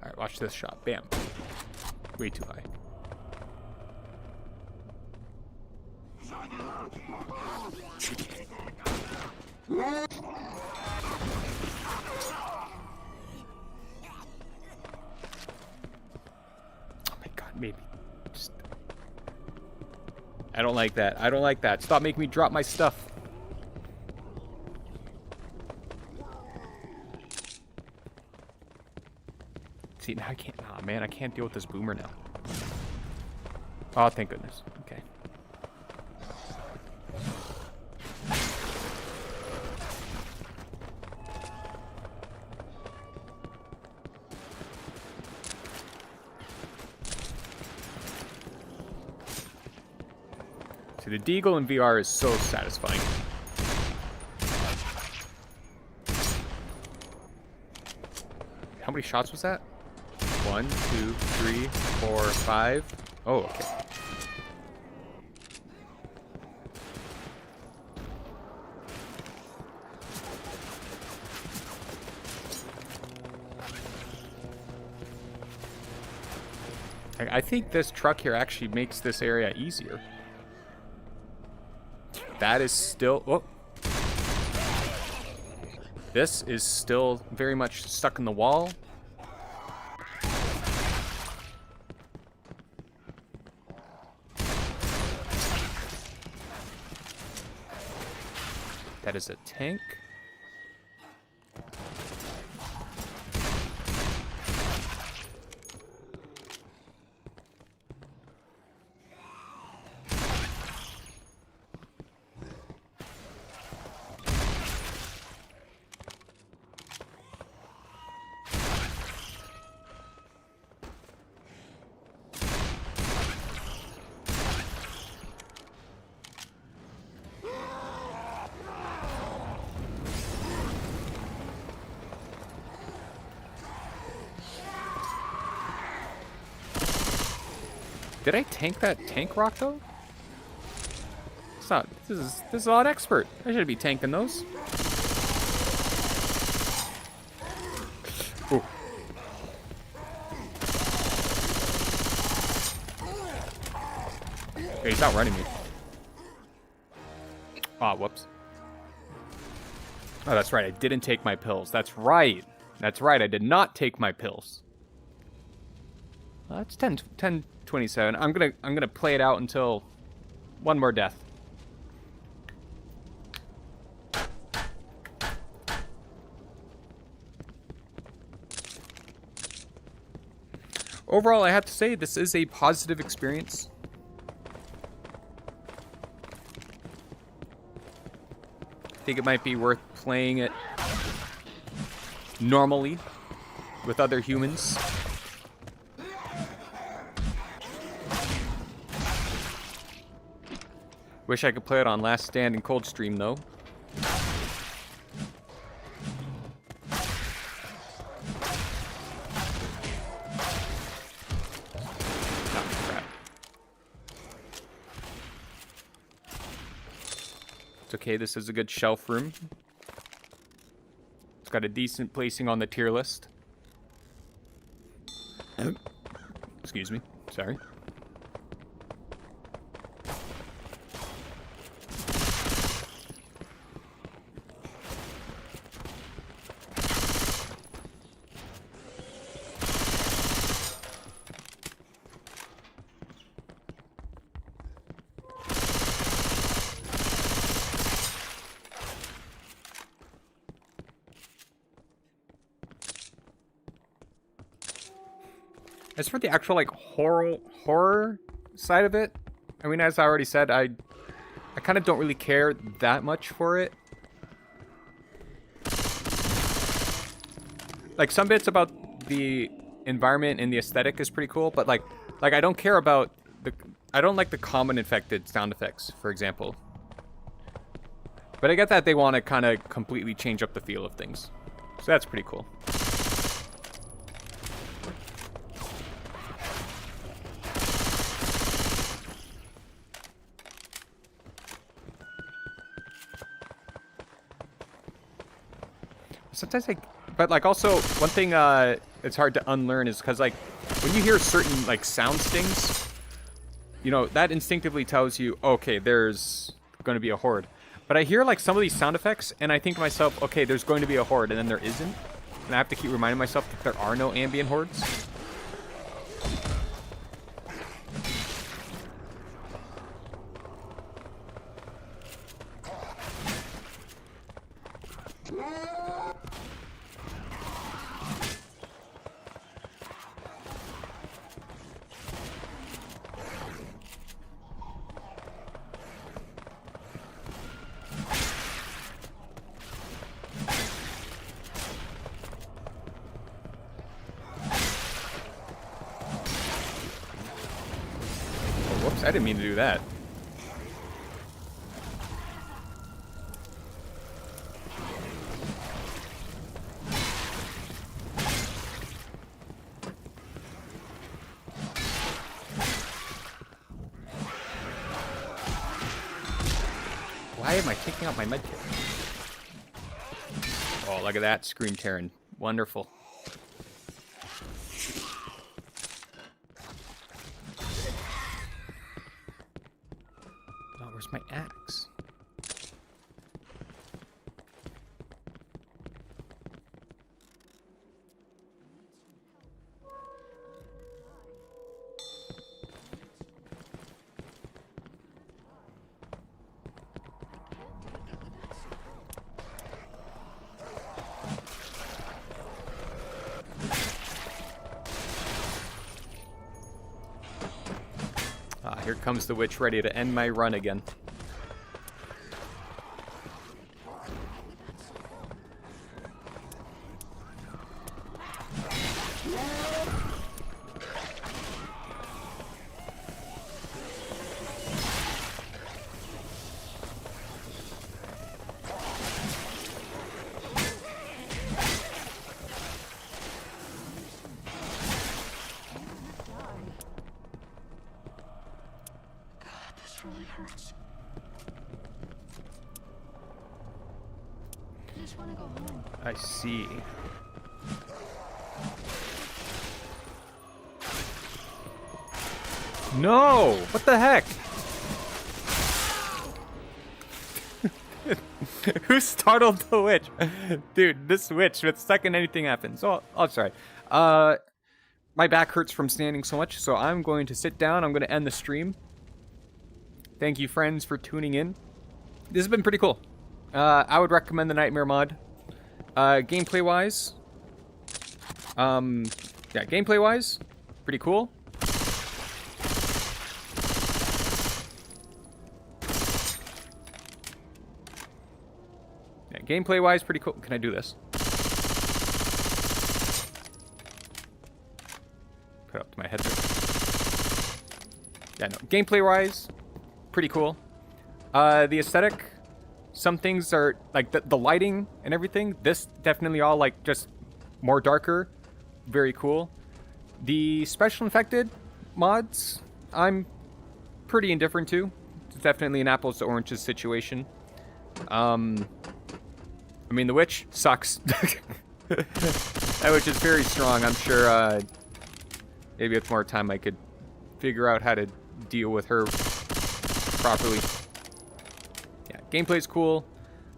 Alright, watch this shot. Bam. Way too high. Oh my god, maybe. Just... I don't like that. I don't like that. Stop making me drop my stuff. See, now I can't. Oh man, I can't deal with this boomer now. Oh, thank goodness. Okay. See, the Deagle in VR is so satisfying. How many shots was that? 1, 2, 3, 4, 5. Oh, okay. I think this truck here actually makes this area easier. That is still... Oh. This is still very much stuck in the wall. That is a tank. Did I tank that tank rock though? It's not. This is a lot expert. I should be tanking those. Ooh. Hey, he's outrunning me. Ah, whoops. Oh, that's right. I didn't take my pills. That's right. That's right. I did not take my pills. It's 10:27. I'm gonna play it out until one more death. Overall, I have to say this is a positive experience. I think it might be worth playing it normally with other humans. Wish I could play it on Last Stand and Coldstream, though. Oh, crap. It's okay, this is a good shelf room. It's got a decent placing on the tier list. Excuse me, sorry. As for the actual like horror side of it, I mean, as I already said, I kind of don't really care that much for it. Like some bits about the environment and the aesthetic is pretty cool, but like I don't care about I don't like the common infected sound effects, for example. But I get that they want to kind of completely change up the feel of things, so that's pretty cool. Sometimes but like also one thing it's hard to unlearn is because like when you hear certain like sound stings, you know, that instinctively tells you, okay, there's going to be a horde. But I hear like some of these sound effects and I think to myself, okay, there's going to be a horde, and then there isn't. And I have to keep reminding myself that there are no ambient hordes. Whoops, I didn't mean to do that. Why am I taking out my medkit? Oh, look at that screen tearing. Wonderful. Where's my axe? Ah, here comes the witch ready to end my run again. Really hurts. I just want to go home. I see. No! What the heck? Who startled the witch? Dude, this witch, the second anything happens. Oh, sorry. My back hurts from standing so much, so I'm going to sit down. I'm going to end the stream. Thank you, friends, for tuning in. This has been pretty cool. I would recommend the Nightmare mod. Gameplay-wise, yeah, gameplay-wise, pretty cool. Yeah, gameplay-wise, pretty cool. Can I do this? Put it up to my head there. Yeah, no. Gameplay-wise, pretty cool. The aesthetic, some things are like the lighting and everything. This definitely all like just more darker, very cool. The special infected mods, I'm pretty indifferent to. It's definitely an apples to oranges situation. I mean, the witch sucks. That witch is very strong. I'm sure maybe with more time I could figure out how to deal with her properly. Yeah, gameplay's cool.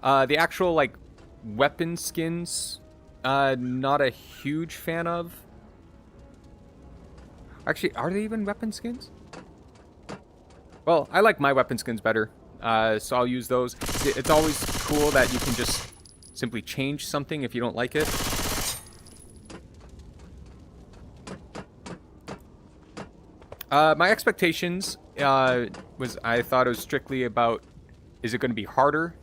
The actual, like, weapon skins, not a huge fan of. Actually, are they even weapon skins? Well, I like my weapon skins better, so I'll use those. It's always cool that you can just simply change something if you don't like it. My expectations was I thought it was strictly about, is it going to be harder?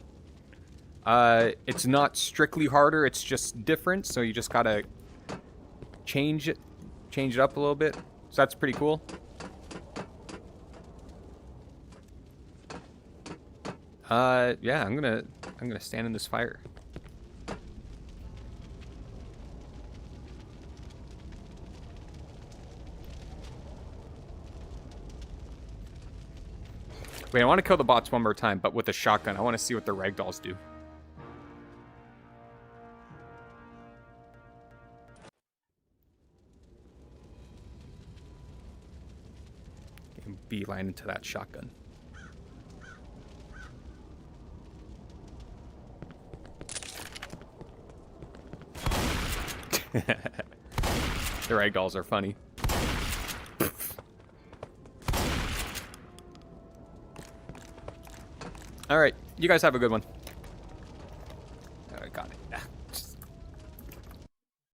It's not strictly harder, it's just different, so you just gotta change it up a little bit. So that's pretty cool. Yeah, I'm gonna stand in this fire. Wait, I want to kill the bots one more time, but with a shotgun. I want to see what the ragdolls do. And beeline into that shotgun. The ragdolls are funny. Alright, you guys have a good one. I got it.